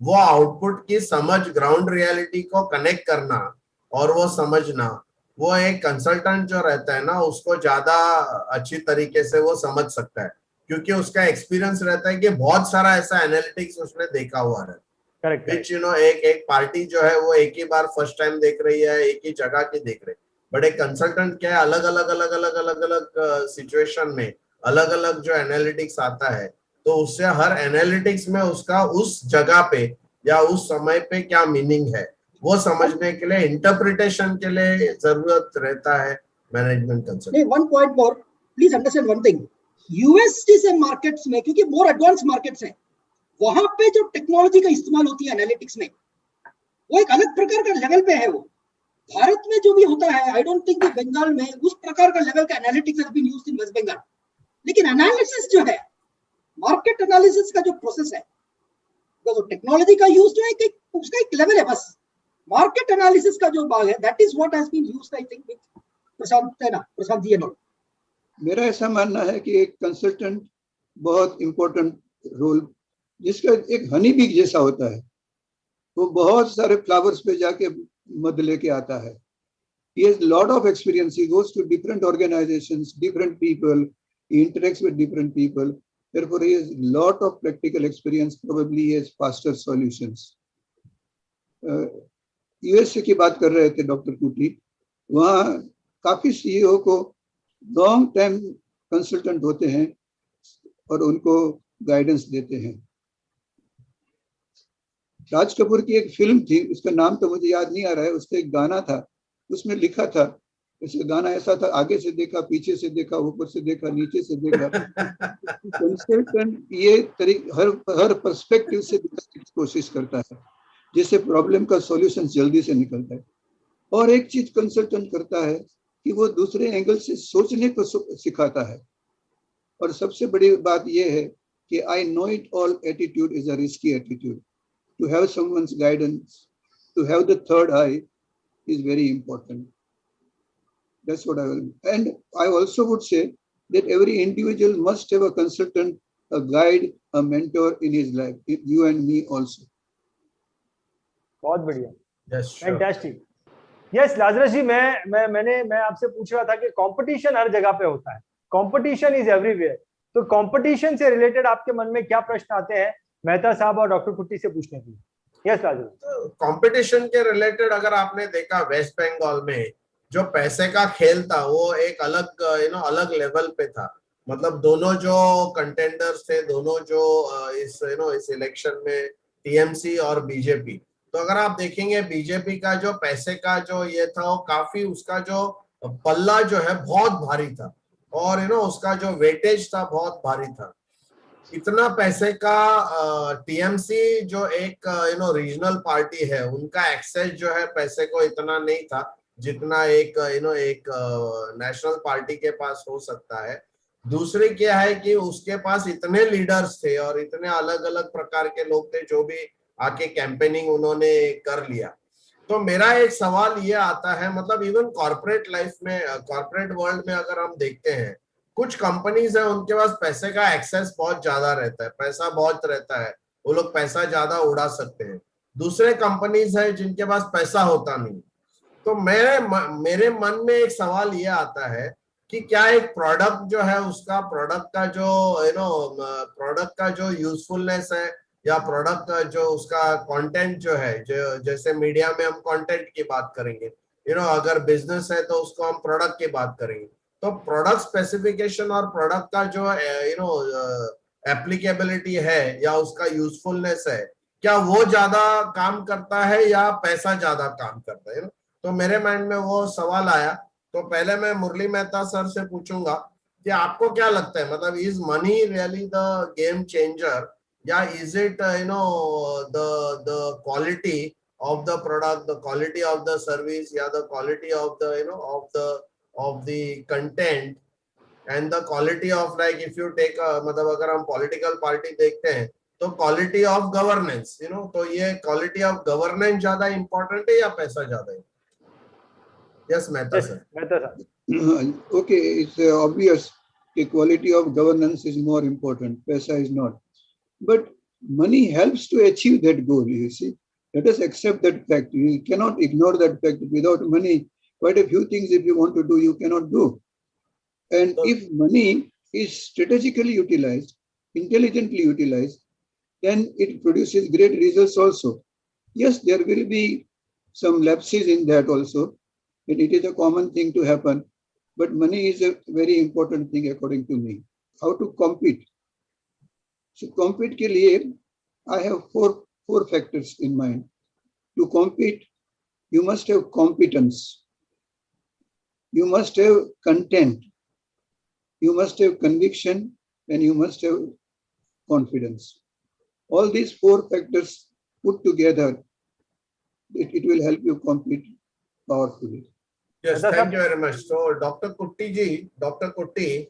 वो आउटपुट की समझ ग्राउंड रियलिटी को कनेक्ट करना और वो समझना, वो एक कंसल्टेंट जो रहता है ना उसको ज्यादा अच्छी तरीके से वो समझ सकता है, क्योंकि उसका एक्सपीरियंस रहता है कि बहुत सारा ऐसा एनालिटिक्स उसने देखा हुआ है। करेक्ट। विच एक पार्टी जो है वो एक ही बार फर्स्ट टाइम देख रही है, एक ही जगह की देख रही है, बट एक कंसल्टेंट क्या है, अलग अलग अलग अलग अलग अलग सिचुएशन में अलग अलग जो एनालिटिक्स आता है, तो उससे हर एनालिटिक्स में उसका उस जगह पे या उस समय पे क्या मीनिंग है वो समझने के लिए, इंटरप्रिटेशन के लिए जरूरत रहता है management consultant. One point more, please understand one thing, US जैसे मार्केट्स में, क्योंकि मोर एडवांस मार्केट्स हैं, वहां पे जो टेक्नोलॉजी का इस्तेमाल होती है एनालिटिक्स में, वो एक अलग प्रकार का लेवल पे है। वो भारत में जो भी होता है, आई डोंट थिंक बंगाल में उस प्रकार का लेवल का analytics has been used in West Bengal. लेकिन एनालिसिस जो है, मार्केट एनालिसिस का जो प्रोसेस है, तो टेक्नोलॉजी का यूज जो है उसका एक लेवल है, बस मार्केट एनालिसिस का जो भाग है, that is what has been used I think with Prashant ji and all. मेरा ऐसा मानना है कि एक कंसल्टेंट बहुत इंपॉर्टेंट रोल, जिसका एक हनी बी जैसा होता है, वो बहुत सारे फ्लावर्स पे जाके मध लेके आता है। He has lot of experience. He goes to different organizations, different people. He interacts with different people. Therefore, he has lot of practical experience. Probably he has faster solutions. USA की बात कर रहे थे डॉक्टर कुटी, वहाँ काफी CEO को long time consultant होते हैं और उनको गाइडेंस देते हैं। राज कपूर की एक फिल्म थी, उसका नाम तो मुझे याद नहीं आ रहा है, उसका एक गाना था, उसमें लिखा था, ऐसे गाना ऐसा था, आगे से देखा, पीछे से देखा, ऊपर से देखा, नीचे से देखा। कंसल्टेंट ये हर पर्सपेक्टिव से देखने की कोशिश करता है, जिससे प्रॉब्लम का सॉल्यूशन जल्दी से निकलता है। और एक चीज कंसल्टेंट करता है कि वो दूसरे एंगल से सोचने को सिखाता है। और सबसे बड़ी बात यह है कि I know it all attitude is a risky attitude. To have someone's guidance, to have the third eye is very important. That's what I will. And I also would say that every individual must have a consultant, a guide, a mentor in his life. You and me also. बहुत बढ़िया, Yes, sure. Fantastic. Yes Lazarus ji, मैं आपसे पूछ रहा था कि competition हर जगह पे होता है, कंपटीशन इज एवरीवेयर। तो कंपटीशन से रिलेटेड आपके मन में क्या प्रश्न आते हैं मेहता साहब और डॉक्टर कुट्टी से पूछने के लिए? यस राजू। कंपटीशन के रिलेटेड अगर आपने देखा वेस्ट बंगाल में जो पैसे का खेल था वो एक अलग अलग लेवल पे था। मतलब दोनों जो कंटेंडर्स थे, दोनों जो इस इलेक्शन में टीएमसी और बीजेपी, तो अगर आप देखेंगे बीजेपी का जो पैसे का जो ये था वो काफी, उसका जो पल्ला जो है बहुत भारी था और उसका जो वेटेज था बहुत भारी था। इतना पैसे का टीएमसी जो एक रीजनल पार्टी है, उनका एक्सेस जो है पैसे को इतना नहीं था जितना एक एक नेशनल पार्टी के पास हो सकता है। दूसरी क्या है कि उसके पास इतने लीडर्स थे और इतने अलग अलग प्रकार के लोग थे जो भी आके कैंपेनिंग उन्होंने कर लिया। तो मेरा एक सवाल ये आता है, मतलब इवन कॉर्पोरेट लाइफ में, कॉर्पोरेट वर्ल्ड में अगर हम देखते हैं, कुछ कंपनीज है उनके पास पैसे का एक्सेस बहुत ज्यादा रहता है, पैसा बहुत रहता है, वो लोग पैसा ज्यादा उड़ा सकते हैं। दूसरे कंपनीज है जिनके पास पैसा होता नहीं। तो मेरे मन में एक सवाल ये आता है कि क्या एक प्रोडक्ट जो है उसका प्रोडक्ट का जो यूजफुलनेस है या प्रोडक्ट का जो उसका कंटेंट जो है, जो जैसे मीडिया में हम कंटेंट की बात करेंगे, अगर बिजनेस है तो उसको हम प्रोडक्ट की बात करेंगे। तो प्रोडक्ट स्पेसिफिकेशन और प्रोडक्ट का जो एप्लीकेबिलिटी है या उसका यूजफुलनेस है, क्या वो ज्यादा काम करता है या पैसा ज्यादा काम करता है? तो मेरे माइंड में वो सवाल आया। तो पहले मैं मुरली मेहता सर से पूछूंगा कि आपको क्या लगता है, मतलब is money really the game changer या is it the quality of the product, the quality of the service, या the quality of the of the content and the quality of, like if you take मतलब अगर हम political party देखते हैं तो quality of governance, तो ये quality of governance ज्यादा important है या पैसा ज्यादा है? Yes, Mehta sir. Mehta sir. Okay, it's obvious the quality of governance is more important, paisa is not. But money helps to achieve that goal, you see. Let us accept that fact. You cannot ignore that fact. Without money, quite a few things if you want to do, you cannot do. And if money is strategically utilized, intelligently utilized, then it produces great results also. Yes, there will be some lapses in that also. And it is a common thing to happen. But money is a very important thing according to me. How to compete? So compete ke liye, I have four factors in mind. To compete, you must have competence. You must have content. You must have conviction, and you must have confidence. All these four factors put together, it will help you compete powerfully. Yes, thank you very much. So, Dr. Kutty,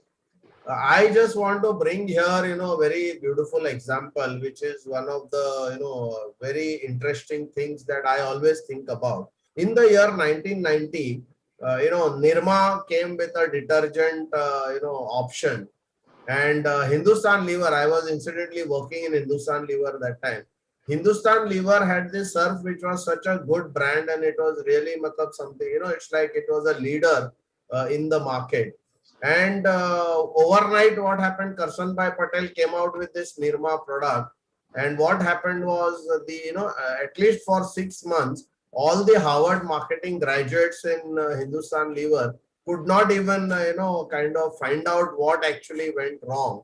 I just want to bring here, a very beautiful example, which is one of the, very interesting things that I always think about. In the year 1990, Nirma came with a detergent, option, and Hindustan Lever. I was incidentally working in Hindustan Lever that time. Hindustan Lever had this surf, which was such a good brand, and it was really something, it's like it was a leader in the market. And overnight, what happened? Karsanbhai Patel came out with this Nirma product, and what happened was at least for 6 months, all the Harvard marketing graduates in Hindustan Lever could not even kind of find out what actually went wrong.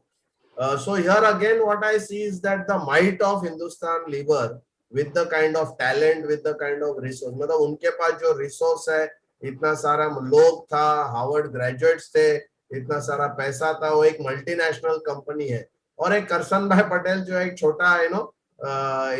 So here again, what I see is that the might of Hindustan Lever, with the kind of talent, with the kind of resource, मतलब उनके पास जो resource है, इतना सारा लोग था, Harvard graduates थे, इतना सारा पैसा था, वो एक मल्टीनेशनल कंपनी है, और एक करसन भाई पटेल जो एक छोटा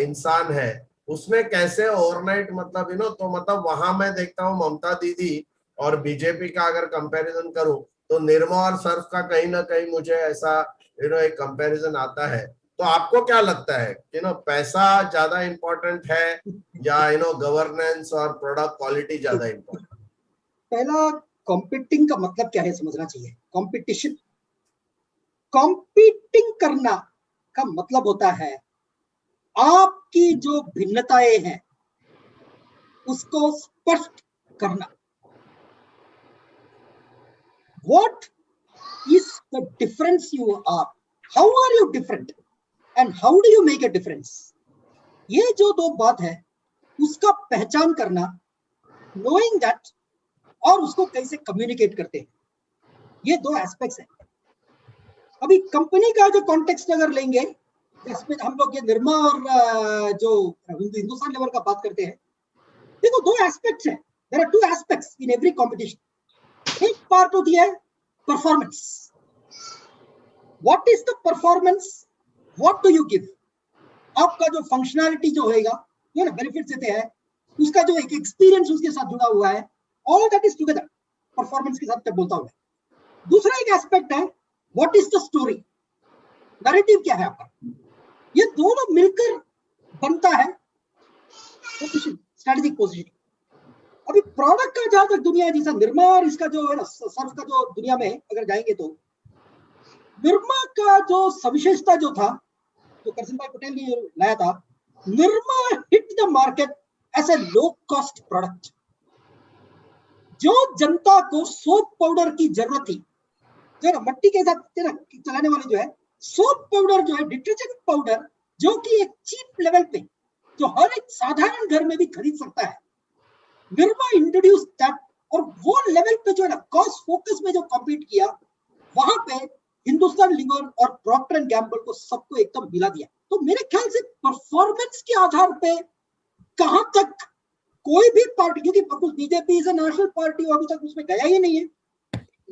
इंसान है, उसने कैसे ओवरनाइट तो वहां मैं देखता हूँ ममता दीदी और बीजेपी का अगर कंपैरिजन करूं तो निर्मा और सर्फ का कहीं ना कहीं मुझे ऐसा एक कंपैरिजन आता है. तो आपको क्या लगता है पैसा ज्यादा इंपॉर्टेंट है या गवर्नेंस और प्रोडक्ट क्वालिटी ज्यादा इंपॉर्टेंट? पहला, कॉम्पिटिंग का मतलब क्या है समझना चाहिए. कॉम्पिटिशन, कॉम्पिटिंग करना का मतलब होता है आपकी जो भिन्नताएं हैं उसको स्पष्ट करना. What is the difference you are? How are you different? And how do you make a difference? ये जो दो बात है उसका पहचान करना, knowing that, और उसको कैसे कम्युनिकेट करते हैं, ये दो एस्पेक्ट्स हैं. अभी कंपनी का जो कॉन्टेक्स्ट अगर लेंगे, इसमें हम लोग ये निर्मा और जो हिंदुस्तान लेवर का बात करते हैं, देखो दो एस्पेक्ट्स हैं. There are two aspects in every competition. एक पार्ट होती है performance. What is the performance, what do you give. आपका जो फंक्शनैलिटी जो होएगा, जो ना बेनिफिट्स देते हैं, उसका जो एक एक्सपीरियंस उसके साथ जुड़ा हुआ है, all that is together performance के साथ बोलता हूं. दूसरा एक एस्पेक्ट है what is the story, narrative क्या है आपका. ये दोनों मिलकर बनता है पोजीशन, स्ट्रेटेजिक पोजीशन. अभी प्रोडक्ट का जहां तक दुनिया जैसा निर्मा और इसका जो है ना सर्फ का जो दुनिया में अगर जाएंगे तो निर्मा का जो सविशेषता जो था, जो करसन भाई पटेल ने लाया था, Nirma hit the market as a low cost product. जो जनता को सोप पाउडर की जरूरत थी, जो ना मट्टी के साथ चलाने वाले जो है सोप पाउडर, जो है डिटर्जेंट पाउडर, जो कि एक चीप लेवल पे जो हर एक साधारण घर में भी खरीद सकता है, निर्मा इंट्रोड्यूस दैट. और वो लेवल पे जो है ना कॉस्ट फोकस में जो कॉम्पीट किया, वहां पे हिंदुस्तान लीवर और प्रॉक्टर एंड गैम्बल को सबको एकदम हिला दिया. तो मेरे ख्याल से परफॉर्मेंस के आधार पे कहां तक कोई भी पार्टी, क्योंकि BJP is a national party, अभी तक उसमें गया ही नहीं है,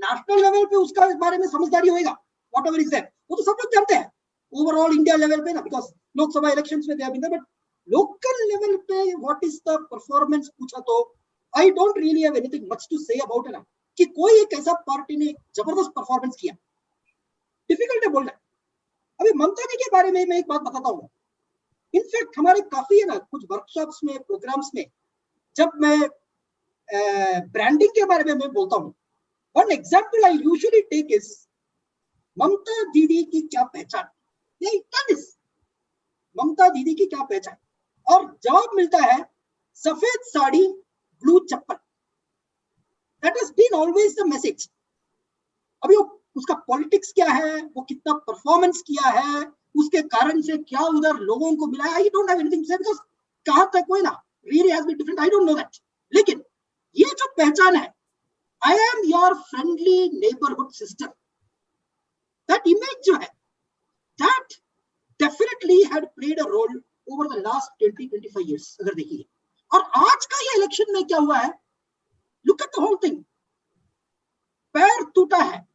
नेशनल लेवल पे उसका इस बारे में समझदारी होएगा, व्हाटएवर इज दैट, वो तो सब लोग जानते हैं. ओवरऑल इंडिया लेवल पे ना, बिकॉज लोकसभा इलेक्शंस में they have been there, but local level पे व्हाट इज द परफॉर्मेंस पूछा तो I don't really have anything much to say about it, कि कोई एक ऐसा पार्टी ने जबरदस्त परफॉर्मेंस किया, डिफिकल्ट है बोलना। अभी ममता जी के बारे में मैं एक बात बताता हूँ। इनफैक्ट हमारे काफी है ना कुछ वर्कशॉप्स में, प्रोग्राम्स में, जब मैं ब्रांडिंग के बारे में मैं बोलता हूँ, one example I usually take is Mamata Didi की क्या पहचान, ममता दीदी की क्या पहचान, और जवाब मिलता है सफेद sari blue chappal. That has been always the message. अभी उसका पॉलिटिक्स क्या है, वो कितना परफॉर्मेंस किया है, उसके कारण से क्या उधर लोगों को मिला, I don't have anything to say, because कहां तक कोई ना really has been different, I don't know that. लेकिन ये जो पहचान है, I am your friendly neighbourhood sister, that image जो है, that definitely had played a role over the last 20-25 years अगर देखिए। और आज का ये इलेक्शन में क्या हुआ है, look at the whole thing. पैर टूटा है,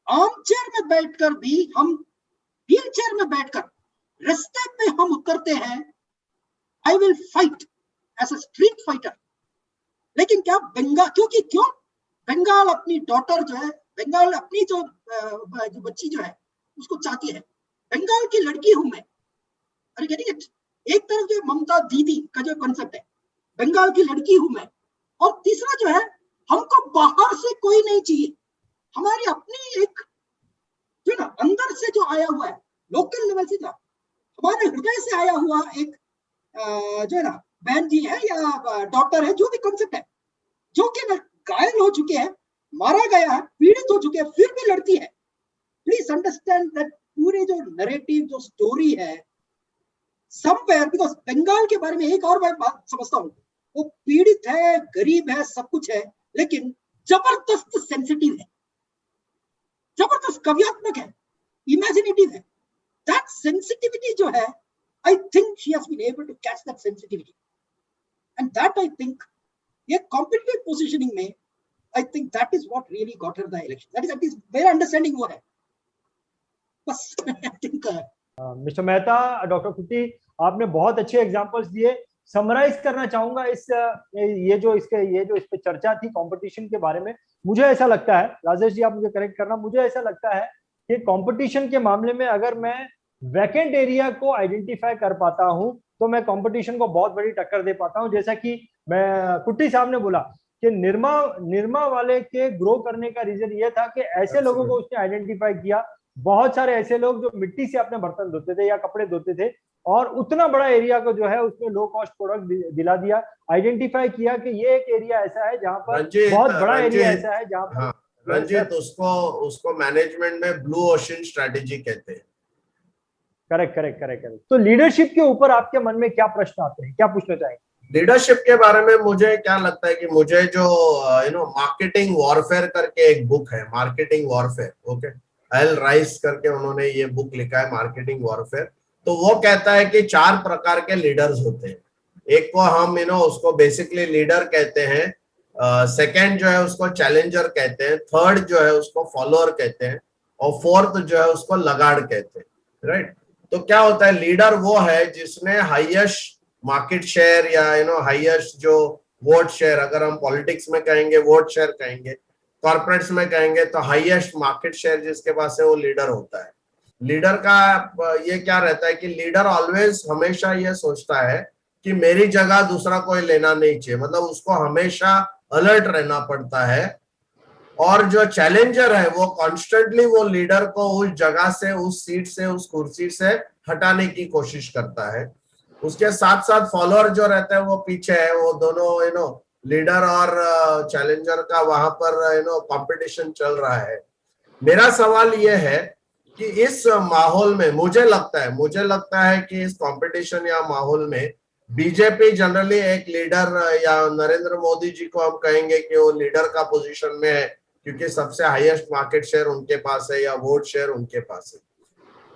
आर्म चेयर में बैठकर भी हम, व्हील चेयर में बैठकर रास्ते पे हम उतरते हैं, I will fight as a street fighter. लेकिन क्या बंगाल, क्यों बंगाल अपनी डॉटर जो है, बंगाल अपनी जो बच्ची जो है उसको चाहती है, बंगाल की लड़की हूं मैं। अरे गेटिंग इट? एक तरफ जो ममता दीदी का जो कॉन्सेप्ट है, बंगाल की लड़की हूं मैं, और तीसरा जो है हमको बाहर से कोई नहीं चाहिए, हमारी अपनी एक जो ना अंदर से जो आया हुआ है, लोकल लेवल से, हमारे हृदय से आया हुआ एक जो है ना बहन जी है या डॉक्टर है, जो भी कॉन्सेप्ट है, जो कि ना घायल हो चुके हैं, मारा गया है, पीड़ित हो चुके हैं, फिर भी लड़ती है। प्लीज अंडरस्टैंड दैट पूरे जो नरेटिव, जो स्टोरी है, समवेयर, बिकॉज बंगाल के बारे में एक और बात समझता हूँ, वो पीड़ित है, गरीब है, सब कुछ है, लेकिन जबरदस्त सेंसिटिव है, जबरदस्त कवियात्मक है, इमेजिनेटिव है। दैट सेंसिटिविटी जो है, I think she has been able to catch that sensitivity, and that I think ये कॉम्पिटिटिव पोजीशनिंग में, I think that is what really got her the election. That is मेरा understanding वो है बस। I think mister Mehta, doctor Kutty, आपने बहुत अच्छे examples दिए। समराइज करना चाहूंगा ये जो इस पे चर्चा थी कंपटीशन के बारे में। मुझे ऐसा लगता है, राजेश जी आप मुझे करेक्ट करना, मुझे ऐसा लगता है कि कंपटीशन के मामले में अगर मैं वैकेंट एरिया को आइडेंटिफाई कर पाता हूं तो मैं कंपटीशन को बहुत बड़ी टक्कर दे पाता हूं। जैसा कि मैं कुट्टी साहब ने बोला कि निरमा वाले के ग्रो करने का रीजन ये था कि ऐसे लोगों को उसने आइडेंटिफाई किया, बहुत सारे ऐसे लोग जो मिट्टी से अपने बर्तन धोते थे या कपड़े धोते थे, और उतना बड़ा एरिया को जो है उसने लो कॉस्ट प्रोडक्ट दिला दिया, आइडेंटिफाई किया कि ये एक एरिया ऐसा है जहां पर बहुत बड़ा एरिया ऐसा है जहां पर। हाँ रंजीत, उसको मैनेजमेंट में ब्लू ओशन स्ट्रेटेजी कहते हैं। करेक्ट। तो लीडरशिप के ऊपर आपके मन में क्या प्रश्न आते हैं, क्या पूछना चाहेंगे? लीडरशिप के बारे में मुझे क्या लगता है कि मुझे जो मार्केटिंग वॉरफेयर करके एक बुक है, marketing warfare, okay, L rice करके उन्होंने ये बुक लिखा है, मार्केटिंग वॉरफेयर। तो वो कहता है कि 4 प्रकार के लीडर्स होते हैं। एक को हम उसको बेसिकली लीडर कहते हैं, सेकंड जो है उसको चैलेंजर कहते हैं, थर्ड जो है उसको फॉलोअर कहते हैं, और फोर्थ जो है उसको लगाड़ कहते हैं, राइट। तो क्या होता है, लीडर वो है जिसने हाईएस्ट मार्केट शेयर या हाईएस्ट जो वोट शेयर, अगर हम पॉलिटिक्स में कहेंगे वोट शेयर कहेंगे, कॉर्पोरेट्स में कहेंगे तो हाईएस्ट मार्केट शेयर जिसके पास है वो लीडर होता है। लीडर का ये क्या रहता है कि लीडर ऑलवेज हमेशा ये सोचता है कि मेरी जगह दूसरा कोई लेना नहीं चाहिए, मतलब उसको हमेशा अलर्ट रहना पड़ता है। और जो चैलेंजर है वो कॉन्स्टेंटली वो लीडर को उस जगह से, उस सीट से, उस कुर्सी से हटाने की कोशिश करता है। उसके साथ साथ फॉलोअर जो रहता है वो पीछे है, वो दोनों लीडर और चैलेंजर का वहां पर कंपटीशन चल रहा है। मेरा सवाल ये है कि इस माहौल में मुझे लगता है कि इस कंपटीशन या माहौल में बीजेपी जनरली एक लीडर, या नरेंद्र मोदी जी को हम कहेंगे कि वो लीडर का पोजीशन में है क्योंकि सबसे हाईएस्ट मार्केट शेयर उनके पास है या वोट शेयर उनके पास है।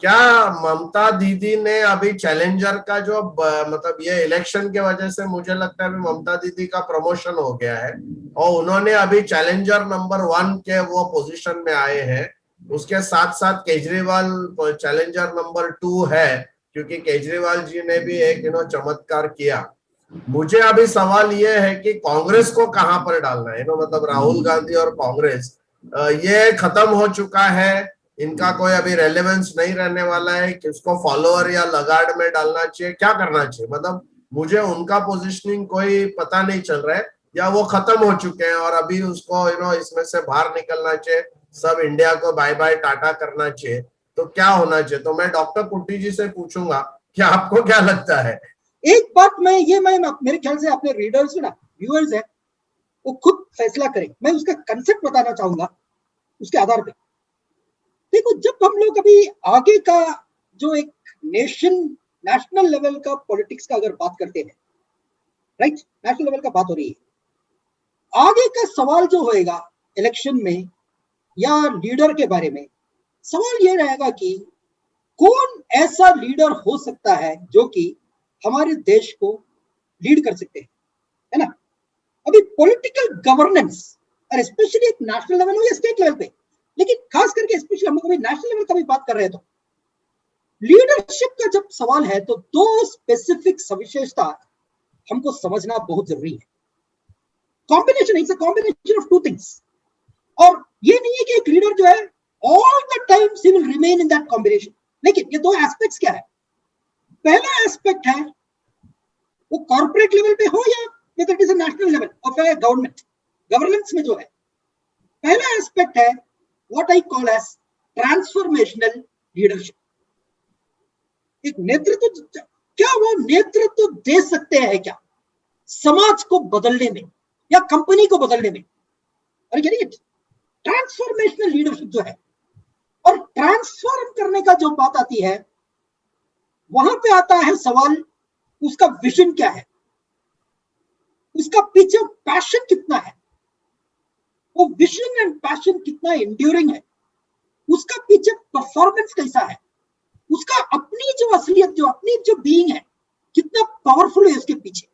क्या ममता दीदी ने अभी चैलेंजर का जो मतलब ये इलेक्शन के वजह से मुझे लगता है अभी ममता दीदी का प्रमोशन हो गया है और उन्होंने अभी चैलेंजर नंबर 1 के वो पोजीशन में आए हैं। उसके साथ साथ केजरीवाल चैलेंजर नंबर 2 है, क्योंकि केजरीवाल जी ने भी एक चमत्कार किया। मुझे अभी सवाल ये है कि कांग्रेस को कहां पर डालना है, मतलब राहुल गांधी और कांग्रेस ये खत्म हो चुका है, इनका कोई अभी रेलेवेंस नहीं रहने वाला है कि उसको फॉलोअर या लगाड़ में डालना चाहिए, क्या करना चाहिए? मतलब मुझे उनका पोजीशनिंग कोई पता नहीं चल रहा है, या वो खत्म हो चुके हैं और अभी उसको इसमें से बाहर निकलना चाहिए, सब इंडिया को बाय बाय टाटा करना चाहिए, तो क्या होना चाहिए? तो मैं डॉक्टर कुट्टी जी से पूछूंगा कि आपको क्या लगता है? एक बात मैं मेरे ख्याल से अपने रीडर्स ना, व्यूअर्स है, वो खुद फैसला करें। मैं उसका कंसेप्ट बताना चाहूंगा उसके आधार पे। देखो, जब हम लोग अभी आगे का जो एक नेशनल लेवल का पॉलिटिक्स का अगर बात करते हैं, राइट, नेशनल लेवल का बात हो रही है, आगे का सवाल जो होएगा इलेक्शन में या लीडर के बारे में, सवाल ये रहेगा कि कौन ऐसा लीडर हो सकता है जो कि हमारे देश को लीड कर सकते हैं, है ना। अभी पॉलिटिकल गवर्नेंस, और स्पेशली एक नेशनल लेवल हो या स्टेट लेवल पे, लेकिन खास करके स्पेशली हम लोग अभी नेशनल लेवल का भी बात कर रहे हैं, तो लीडरशिप का जब सवाल है तो दो स्पेसिफिक सविशेषता हमको समझना बहुत जरूरी है। Combination, it's a combination of two things, और ये नहीं है कि एक लीडर जो है all the times he will remain in that combination. लेकिन ये दो एस्पेक्ट्स क्या है? पहला एस्पेक्ट है वो कॉर्पोरेट लेवल पे हो या whether it is a national level of a government, governance में जो है, पहला एस्पेक्ट है what I call as transformational leadership। एक नेतृत्व, क्या वो नेतृत्व दे सकते हैं क्या समाज को बदलने में या कंपनी को बदलने में? और ट्रांसफॉर्मेशनल लीडरशिप जो है, और ट्रांसफॉर्म करने का जो बात आती है, वहां पे आता है सवाल उसका विजन क्या है, उसका पीछे पैशन कितना है, वो विजन एंड पैशन कितना एंड्यूरिंग है, उसका पीछे परफॉर्मेंस कैसा है, उसका अपनी जो असलियत, जो अपनी जो बीइंग है, कितना पावरफुल है उसके पीछे।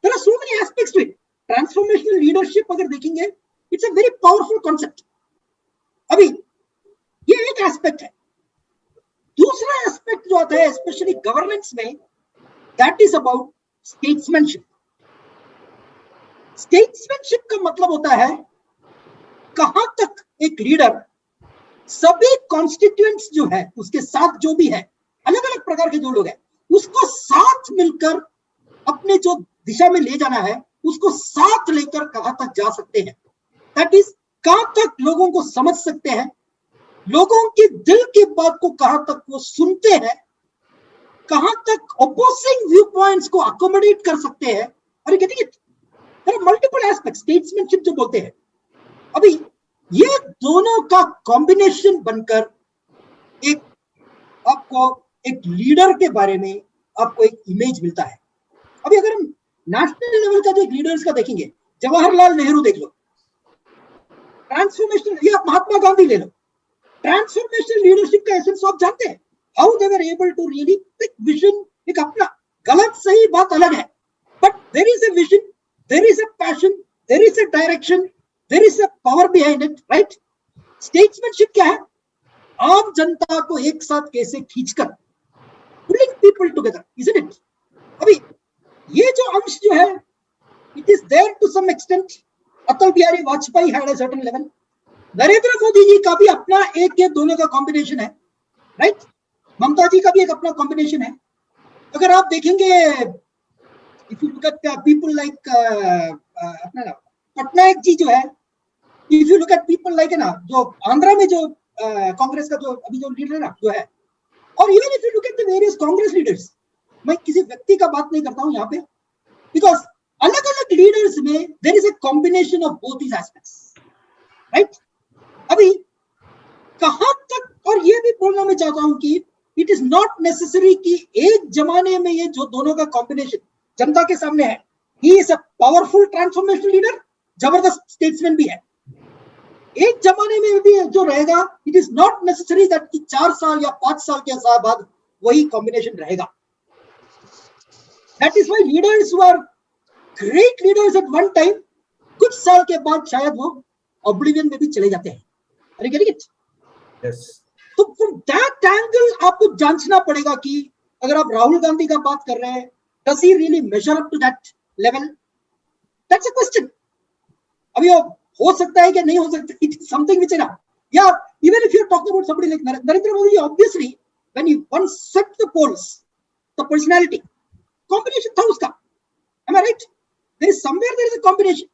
There are so many aspects to it. Transformational leadership अगर देखेंगे, it's a very powerful concept. अभी ये एक एस्पेक्ट है। दूसरा एस्पेक्ट जो आता है स्पेशली गवर्नेंस में, that is about statesmanship. Statesmanship का मतलब होता है कहां तक एक लीडर सभी कॉन्स्टिट्यूएंट्स जो है उसके साथ, जो भी है अलग अलग प्रकार के जो लोग हैं, उसको साथ मिलकर अपने जो दिशा में ले जाना है, उसको साथ लेकर कहां तक जा सकते हैं। दैट इज, कहां तक लोगों को समझ सकते हैं, लोगों के दिल की बात को कहां तक वो सुनते हैं, कहां तक अपोजिंग व्यू पॉइंट्स को अकोमोडेट कर सकते हैं। और getting it, there are multiple aspects statesmanship जो बोलते हैं। अभी ये दोनों का कॉम्बिनेशन बनकर एक आपको एक लीडर के बारे में आपको एक इमेज मिलता है। अभी अगर हम नेशनल लेवल का जो लीडर्स का देखेंगे, जवाहरलाल नेहरू देख लो, ट्रांसफॉर्मेशनल, या महात्मा गांधी ले लो, ट्रांसफॉर्मेशनल लीडरशिप का एसेंस आप जानते हैं, how they were able to really pick vision. एक अपना गलत सही बात अलग है, but there is a vision, there is a passion, there is a direction, there is a power behind it, right. Statesmanship क्या है? आम जनता को एक साथ कैसे खींचकर, pulling people together, isn't it. अभी ये जो अंश जो है, it is there to some extent. Atal Bihari Vajpayee had a certain level. Narendra Modi ji का भी अपना एक, ये दोनों का कॉम्बिनेशन है, राइट। ममता जी का भी एक अपना कॉम्बिनेशन है। अगर आप देखेंगे, if you look eight people like अपना पटनायक जी जो है, if you look eight people like, है ना, जो आंध्रा में जो कांग्रेस का जो अभी जो लीडर है ना, जो है, और even if you look at the various Congress leaders, मैं किसी व्यक्ति का बात नहीं करता हूं यहाँ पे, बिकॉज अलग अलग लीडर्स में there is a combination of both these aspects, right. अभी कहां तक, और ये भी बोलना मैं चाहता हूं कि इट इज नॉट नेसेसरी कि एक जमाने में ये जो दोनों का कॉम्बिनेशन जनता के सामने है, he is a powerful transformational leader, जबरदस्त स्टेट्समैन भी है। एक जमाने में भी जो रहेगा, it is not necessary that कि 4 साल या 5 साल के बाद वही कॉम्बिनेशन रहेगा। That is why leaders who are great leaders at one time, कुछ साल के बाद शायद वो ऑब्लिवियन में भी चले जाते हैं। अरे गेटिंग इट? Yes. तो फ्रॉम दैट एंगल आपको जांचना पड़ेगा कि अगर आप राहुल गांधी का बात कर रहे हैं, does he really measure up to that level? That's a question. अभी वो हो सकता है कि नहीं हो सकता, इट इज समथिंग व्हिच ना, या even if you talk about somebody like Narendra Modi, obviously when you won set the polls, the personality combination था उसका. Am I right? There is somewhere there is a combination,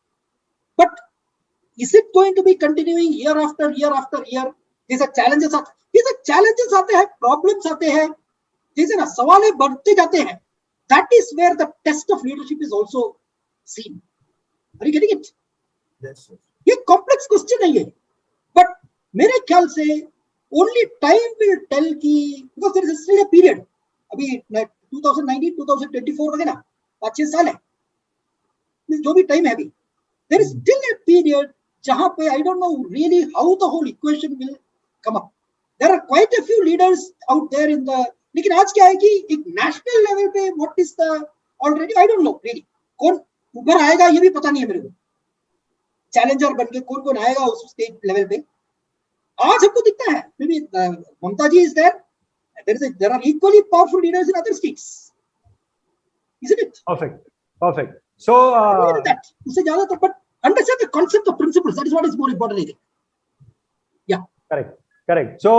but is it going to be continuing year after year after year? जैसे challenges आते हैं, problems आते हैं, जैसे ना सवाल बढ़ते जाते हैं. That is where the test of leadership is also seen. Are you getting it? Yes. ये कॉम्प्लेक्स क्वेश्चन है ये, बट मेरे ख्याल से ओनली टाइम विल टेल कि, because there is still a period. अभी 2019 2024 वगैरह 5-6 साल है, जो भी टाइम है अभी, there is still a period जहां पे I don't know really how the whole equation will come up. There are quite a few leaders out there in the, लेकिन आज क्या है कि एक नेशनल लेवल पे what is the already I don't know really कौन उभर आएगा, ये भी पता नहीं है मेरे को. चैलेंजर बन के कौन आएगा उस स्टेट लेवल पे, आज हमको दिखता है. Maybe Mamata ji is there, there are equally powerful leaders in other states, isn't it? Perfect. So that उससे ज्यादा तो, but understand the concept of principles, that is what is more important, I think. Yeah, correct. So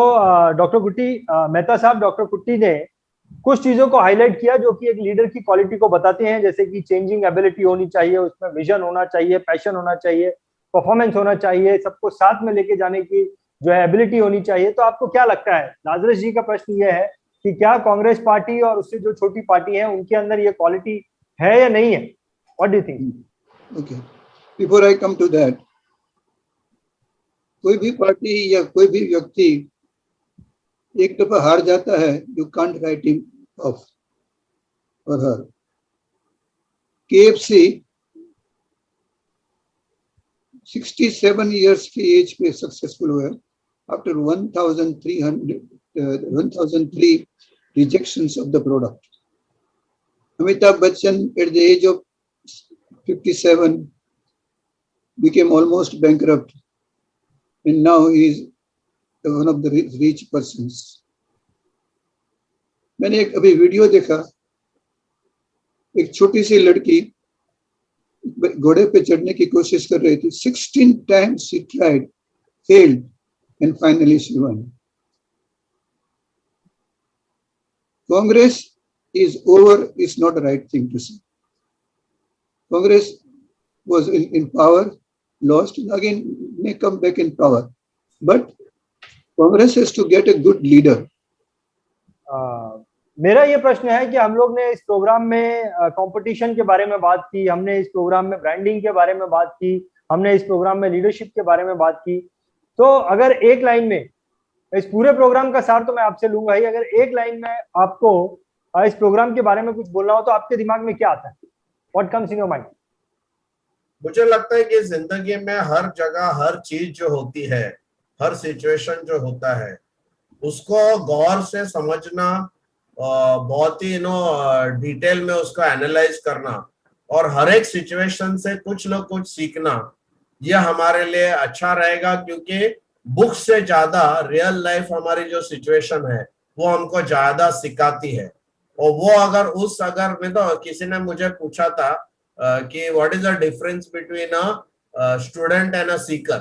doctor कुट्टी, मेहता साहब, doctor कुट्टी ने कुछ चीजों को हाईलाइट किया जो कि एक लीडर की क्वालिटी को बताते हैं, जैसे कि चेंजिंग एबिलिटी होनी चाहिए, उसमें विजन होना चाहिए, पैशन होना चाहिए, परफॉर्मेंस होना चाहिए, सबको साथ में लेके जाने की जो है एबिलिटी होनी चाहिए. तो आपको क्या लगता है, नाजरेश जी का प्रश्न ये है कि क्या कांग्रेस पार्टी और उससे जो छोटी पार्टी है उनके अंदर ये क्वालिटी है या नहीं है? What do you think? Okay, before I come to that, कोई भी पार्टी या कोई भी व्यक्ति एक दफा हार जाता है, you can't write him off और हर. KFC 67 इयर्स की एज पे सक्सेसफुल हुआ after 1003 rejections of the product. Amitabh Bachchan at the age of 57 became almost bankrupt, and now he is one of the rich persons. मैंने एक अभी video देखा, एक छोटी सी लड़की घोड़े पे चढ़ने की कोशिश कर रही थी. 16 times she tried, failed, and finally she won. Congress is over is not the right thing to say. Congress was in power, lost, and again may come back in power. But Congress has to get a good leader. मेरा ये प्रश्न है कि हम लोग ने इस programme में कंपटीशन के बारे में बात की, हमने इस प्रोग्राम में ब्रांडिंग के बारे में बात की, हमने इस प्रोग्राम में लीडरशिप के बारे में बात की. तो अगर एक लाइन में, इस पूरे प्रोग्राम का सार तो मैं आपसे लूंगा ही, अगर एक लाइन में आपको इस प्रोग्राम के बारे में कुछ बोलना हो तो आपके दिमाग में क्या आता है? What comes in your mind? मुझे लगता है कि जिंदगी में हर जगह हर चीज जो होती है, हर सिचुएशन जो होता है, उसको गौर से समझना, बहुत ही डिटेल में उसको एनालाइज करना और हर एक सिचुएशन से कुछ न कुछ सीखना, यह हमारे लिए अच्छा रहेगा. क्योंकि बुक से ज्यादा रियल लाइफ हमारी जो सिचुएशन है वो हमको ज्यादा सिखाती है. और वो अगर मैं तो किसी ने मुझे पूछा था कि what is the difference between a student and अ सीकर,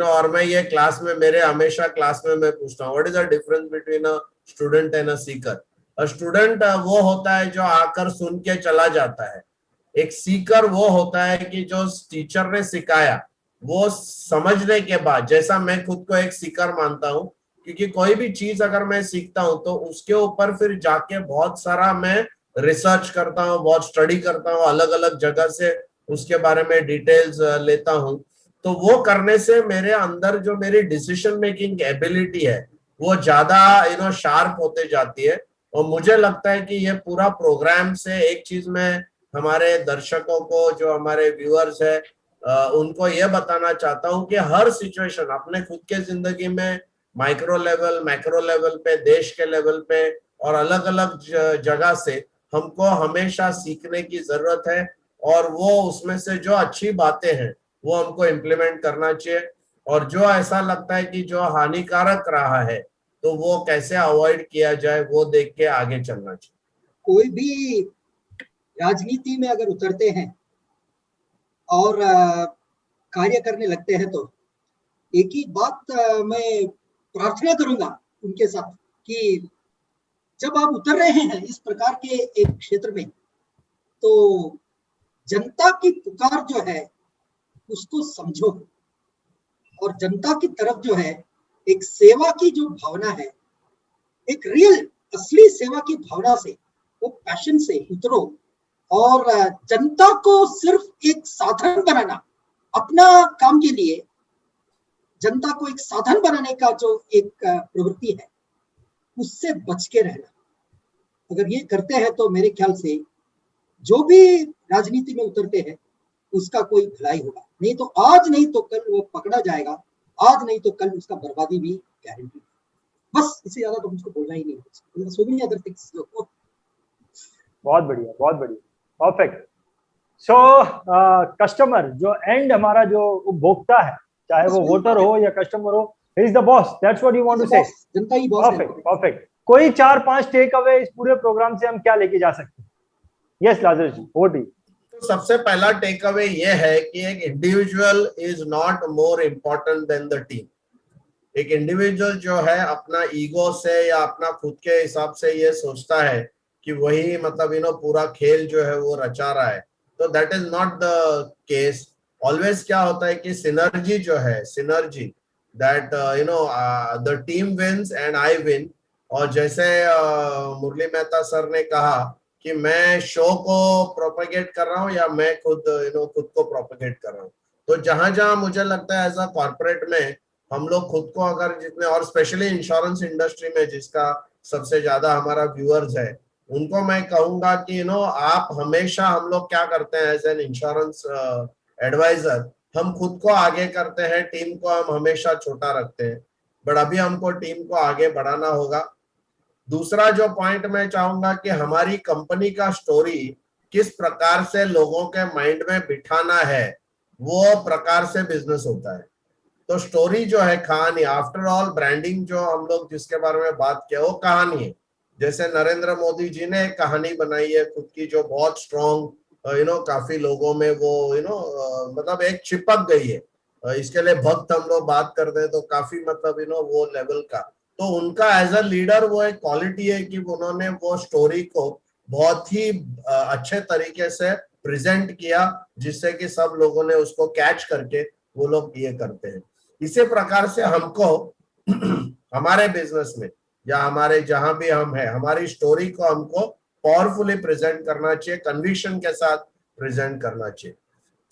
और मैं ये क्लास में, मेरे हमेशा क्लास में मैं पूछता हूँ, what is the difference between a student and a Sikar. Student वो होता है जो आकर सुन के चला जाता है. एक सीकर वो होता है कि जो टीचर ने सिखाया वो समझने के बाद, जैसा मैं खुद को एक सीकर मानता हूँ, क्योंकि कोई भी चीज अगर मैं सीखता हूँ तो उसके ऊपर फिर जाके बहुत सारा मैं रिसर्च करता हूँ, बहुत स्टडी करता हूँ, अलग अलग जगह से उसके बारे में डिटेल्स लेता हूँ. तो वो करने से मेरे अंदर जो मेरी डिसीजन मेकिंग एबिलिटी है वो ज्यादा शार्प होते जाती है. और मुझे लगता है कि ये पूरा प्रोग्राम से एक चीज मैं हमारे दर्शकों को, जो हमारे व्यूअर्स है, उनको ये बताना चाहता हूँ कि हर सिचुएशन अपने खुद के जिंदगी में, माइक्रो लेवल, मैक्रो लेवल पे, देश के लेवल पे और अलग अलग जगह से हमको हमेशा सीखने की जरूरत है. और वो उसमें से जो अच्छी बातें हैं वो हमको इम्प्लीमेंट करना चाहिए. और जो ऐसा लगता है कि जो हानिकारक रहा है तो वो कैसे अवॉइड किया जाए वो देख के आगे चलना चाहिए। कोई भी राजनीति में अगर उतरते हैं और कार्य करने लगते हैं तो एक ही बात मैं प्रार्थना करूंगा उनके साथ कि जब आप उतर रहे हैं इस प्रकार के एक क्षेत्र में तो जनता की पुकार जो है उसको समझो और जनता की तरफ जो है एक सेवा की जो भावना है, एक रियल असली सेवा की भावना से, वो पैशन से उतरो और जनता को सिर्फ एक साधन बनाना अपना काम के लिए, जनता को एक साधन बनाने का जो एक प्रवृत्ति है उससे बच के रहना। अगर ये करते हैं तो मेरे ख्याल से जो भी राजनीति में उतरते हैं उसका कोई भलाई होगा, नहीं तो आज नहीं तो कल वो पकड़ा जाएगा, आज नहीं तो कल उसका बर्बादी भी गारंटी। बस इससे ज्यादा तो मुझको बोलना ही नहीं। So many other things. बहुत बढ़िया, बहुत बढ़िया, परफेक्ट। सो कस्टमर जो एंड हमारा जो उपभोक्ता है, चाहे वो वोटर हो या कस्टमर हो, he is the boss, that's what you want to say. जनता ही बॉस है। Perfect, perfect. कोई 4-5 टेक अवे इस पूरे प्रोग्राम से हम क्या लेके जा सकते हैं? Yes Lazar ji, over to you. तो सबसे पहला टेक अवे ये है कि एक individual is not more important than the team. एक इंडिविजुअल जो है अपना ईगो से या अपना खुद के हिसाब से ये सोचता है कि वही मतलब पूरा खेल जो है वो रचा रहा है, तो that is not the case. Always क्या होता है कि सिनर्जी जो है, synergy that the team wins and I win. और जैसे मुरली मेहता सर ने कहा कि मैं शो को प्रोपेगेट कर रहा हूँ या मैं खुद खुद को प्रोपेगेट कर रहा हूँ। तो जहां जहां मुझे लगता है एज अ कॉर्पोरेट में हम लोग खुद को अगर जितने, और स्पेशली इंश्योरेंस इंडस्ट्री में जिसका सबसे ज्यादा हमारा व्यूअर्स है, उनको मैं कहूंगा कि आप हमेशा, हम लोग क्या करते हैं एज एन इंश्योरेंस एडवाइजर, हम खुद को आगे करते हैं, टीम को हम हमेशा छोटा रखते हैं, बट अभी हमको टीम को आगे बढ़ाना होगा। दूसरा जो पॉइंट मैं चाहूंगा कि हमारी कंपनी का स्टोरी किस प्रकार से लोगों के माइंड में बिठाना है, वो प्रकार से बिजनेस होता है। तो स्टोरी जो है, कहानी, आफ्टर ऑल ब्रांडिंग जो हम लोग जिसके बारे में बात किया वो कहानी है। जैसे नरेंद्र मोदी जी ने एक कहानी बनाई है खुद की जो बहुत स्ट्रॉन्ग, काफी लोगों में वो मतलब एक चिपक गई है। इसके लिए भक्त हम लोग बात करते हैं तो काफी मतलब वो लेवल का। तो उनका एज अ लीडर वो एक क्वालिटी है कि उन्होंने वो स्टोरी को बहुत ही अच्छे तरीके से प्रेजेंट किया, जिससे कि सब लोगों ने उसको कैच करके वो लोग ये करते हैं। इसी प्रकार से हमको हमारे बिजनेस में या हमारे जहां भी हम हैं, हमारी स्टोरी को हमको पावरफुली प्रेजेंट करना चाहिए, कन्विक्शन के साथ प्रेजेंट करना चाहिए।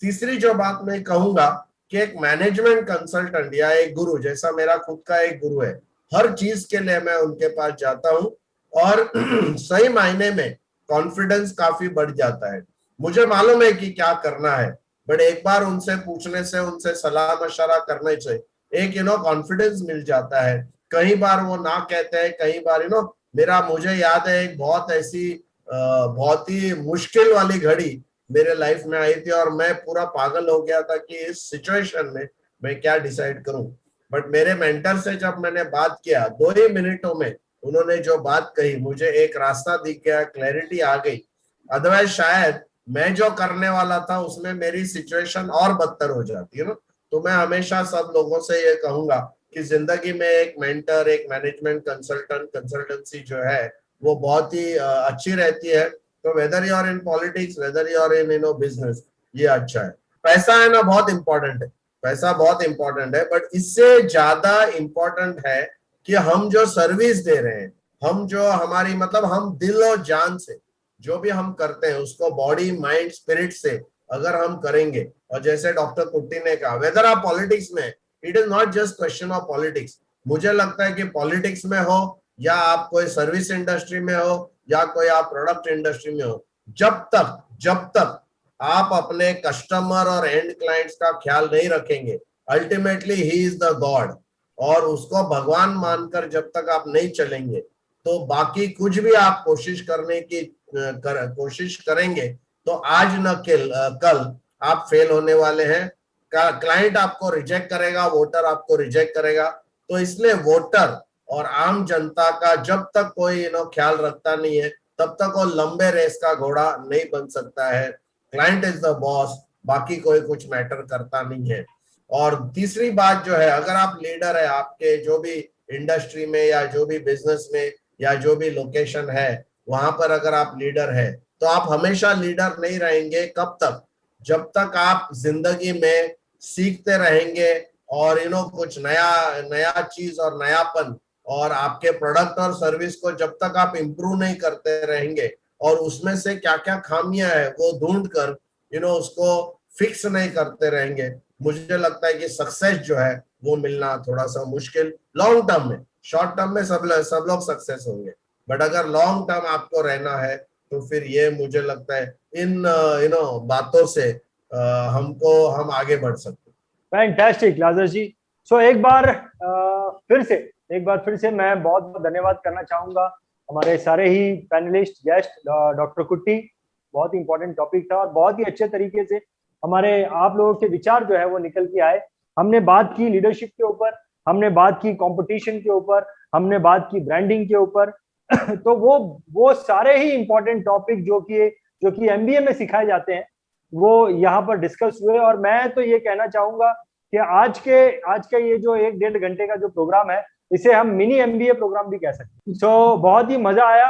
तीसरी जो बात मैं कहूंगा कि एक मैनेजमेंट कंसल्टेंट या एक गुरु, जैसा मेरा खुद का एक गुरु है, हर चीज के लिए मैं उनके पास जाता हूं और सही मायने में कॉन्फिडेंस काफी बढ़ जाता है। मुझे मालूम है कि क्या करना है, बट एक बार उनसे पूछने से, उनसे सलाह मशवरा करने से एक कॉन्फिडेंस मिल जाता है। कई बार वो ना कहते हैं, कई बार मुझे याद है एक बहुत ऐसी बहुत ही मुश्किल वाली घड़ी मेरे लाइफ में आई थी और मैं पूरा पागल हो गया था कि इस सिचुएशन में मैं क्या डिसाइड करूं। बट मेरे मेंटर से जब मैंने बात किया, 2 ही मिनटों में उन्होंने जो बात कही, मुझे एक रास्ता दिख गया, क्लैरिटी आ गई। अदरवाइज शायद मैं जो करने वाला था उसमें मेरी सिचुएशन और बदतर हो जाती है ना। तो मैं हमेशा सब लोगों से ये कहूंगा कि जिंदगी में एक मेंटर, एक मैनेजमेंट कंसल्टेंट, कंसल्टेंसी जो है वो बहुत ही अच्छी रहती है। तो whether you are in politics, whether you are in business, ये अच्छा है। पैसा है ना बहुत इंपॉर्टेंट है, पैसा बहुत इंपॉर्टेंट है, बट इससे ज्यादा इंपॉर्टेंट है कि हम जो सर्विस दे रहे हैं, हम जो हमारी मतलब हम दिल और जान से जो भी हम करते हैं उसको बॉडी, माइंड, स्पिरिट से अगर हम करेंगे, और जैसे डॉक्टर कुट्टी ने कहा, वेदर आप पॉलिटिक्स में, it is not just question of politics. मुझे लगता है कि पॉलिटिक्स में हो या आप कोई सर्विस इंडस्ट्री में हो या कोई आप प्रोडक्ट इंडस्ट्री में हो, जब तक आप अपने कस्टमर और एंड क्लाइंट्स का ख्याल नहीं रखेंगे, ultimately he is the God, और उसको भगवान मानकर जब तक आप नहीं चलेंगे तो बाकी कुछ भी आप कोशिश करने की कोशिश करेंगे तो आज न कल आप फेल होने वाले हैं। क्लाइंट आपको रिजेक्ट करेगा, वोटर आपको रिजेक्ट करेगा। तो इसलिए वोटर और आम जनता का जब तक कोई ख्याल रखता नहीं है, तब तक वो लंबे रेस का घोड़ा नहीं बन सकता है। क्लाइंट इज द बॉस, बाकी कोई कुछ मैटर करता नहीं है। और तीसरी बात जो है, अगर आप लीडर है, आपके जो भी इंडस्ट्री में या जो भी बिजनेस में या जो भी लोकेशन है, वहां पर अगर आप लीडर है, तो आप हमेशा लीडर नहीं रहेंगे। कब तक? जब तक आप जिंदगी में सीखते रहेंगे और कुछ नया नया चीज और नयापन और आपके प्रोडक्ट और सर्विस को जब तक आप इम्प्रूव नहीं करते रहेंगे और उसमें से क्या क्या खामियां है वो ढूंढ कर उसको फिक्स नहीं करते रहेंगे, मुझे लगता है कि सक्सेस जो है वो मिलना थोड़ा सा मुश्किल लॉन्ग टर्म में। शॉर्ट टर्म में सब लोग सक्सेस होंगे, बट अगर लॉन्ग टर्म आपको रहना है तो फिर ये मुझे लगता है इन बातों से हम आगे बढ़ सकते हैं। फैंटास्टिक लाजर जी। सो एक बार फिर से मैं बहुत बहुत धन्यवाद करना चाहूंगा हमारे सारे ही पैनलिस्ट गेस्ट। डॉक्टर कुट्टी, बहुत ही इंपॉर्टेंट टॉपिक था और बहुत ही अच्छे तरीके से हमारे आप लोगों के विचार जो है वो निकल के आए। हमने बात की लीडरशिप के ऊपर, हमने बात की कंपटीशन के ऊपर, हमने बात की ब्रांडिंग के ऊपर तो वो सारे ही इंपॉर्टेंट टॉपिक जो कि एमबीए में सिखाए जाते हैं वो यहाँ पर डिस्कस हुए। और मैं तो ये कहना चाहूंगा कि आज के ये जो 1-1.5 घंटे का जो प्रोग्राम है, इसे हम मिनी एमबीए प्रोग्राम भी कह सकते हैं। तो बहुत ही मजा आया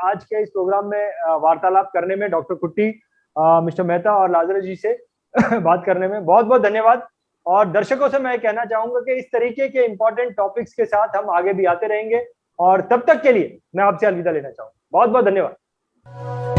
आज के इस प्रोग्राम में वार्तालाप करने में, डॉक्टर कुट्टी, मिस्टर मेहता और लाजर जी से बात करने में बहुत बहुत धन्यवाद। और दर्शकों से मैं कहना चाहूंगा कि इस तरीके के इंपॉर्टेंट टॉपिक्स के साथ हम आगे भी आते रहेंगे और तब तक के लिए मैं आपसे अलविदा लेना चाहूंगा। बहुत बहुत धन्यवाद।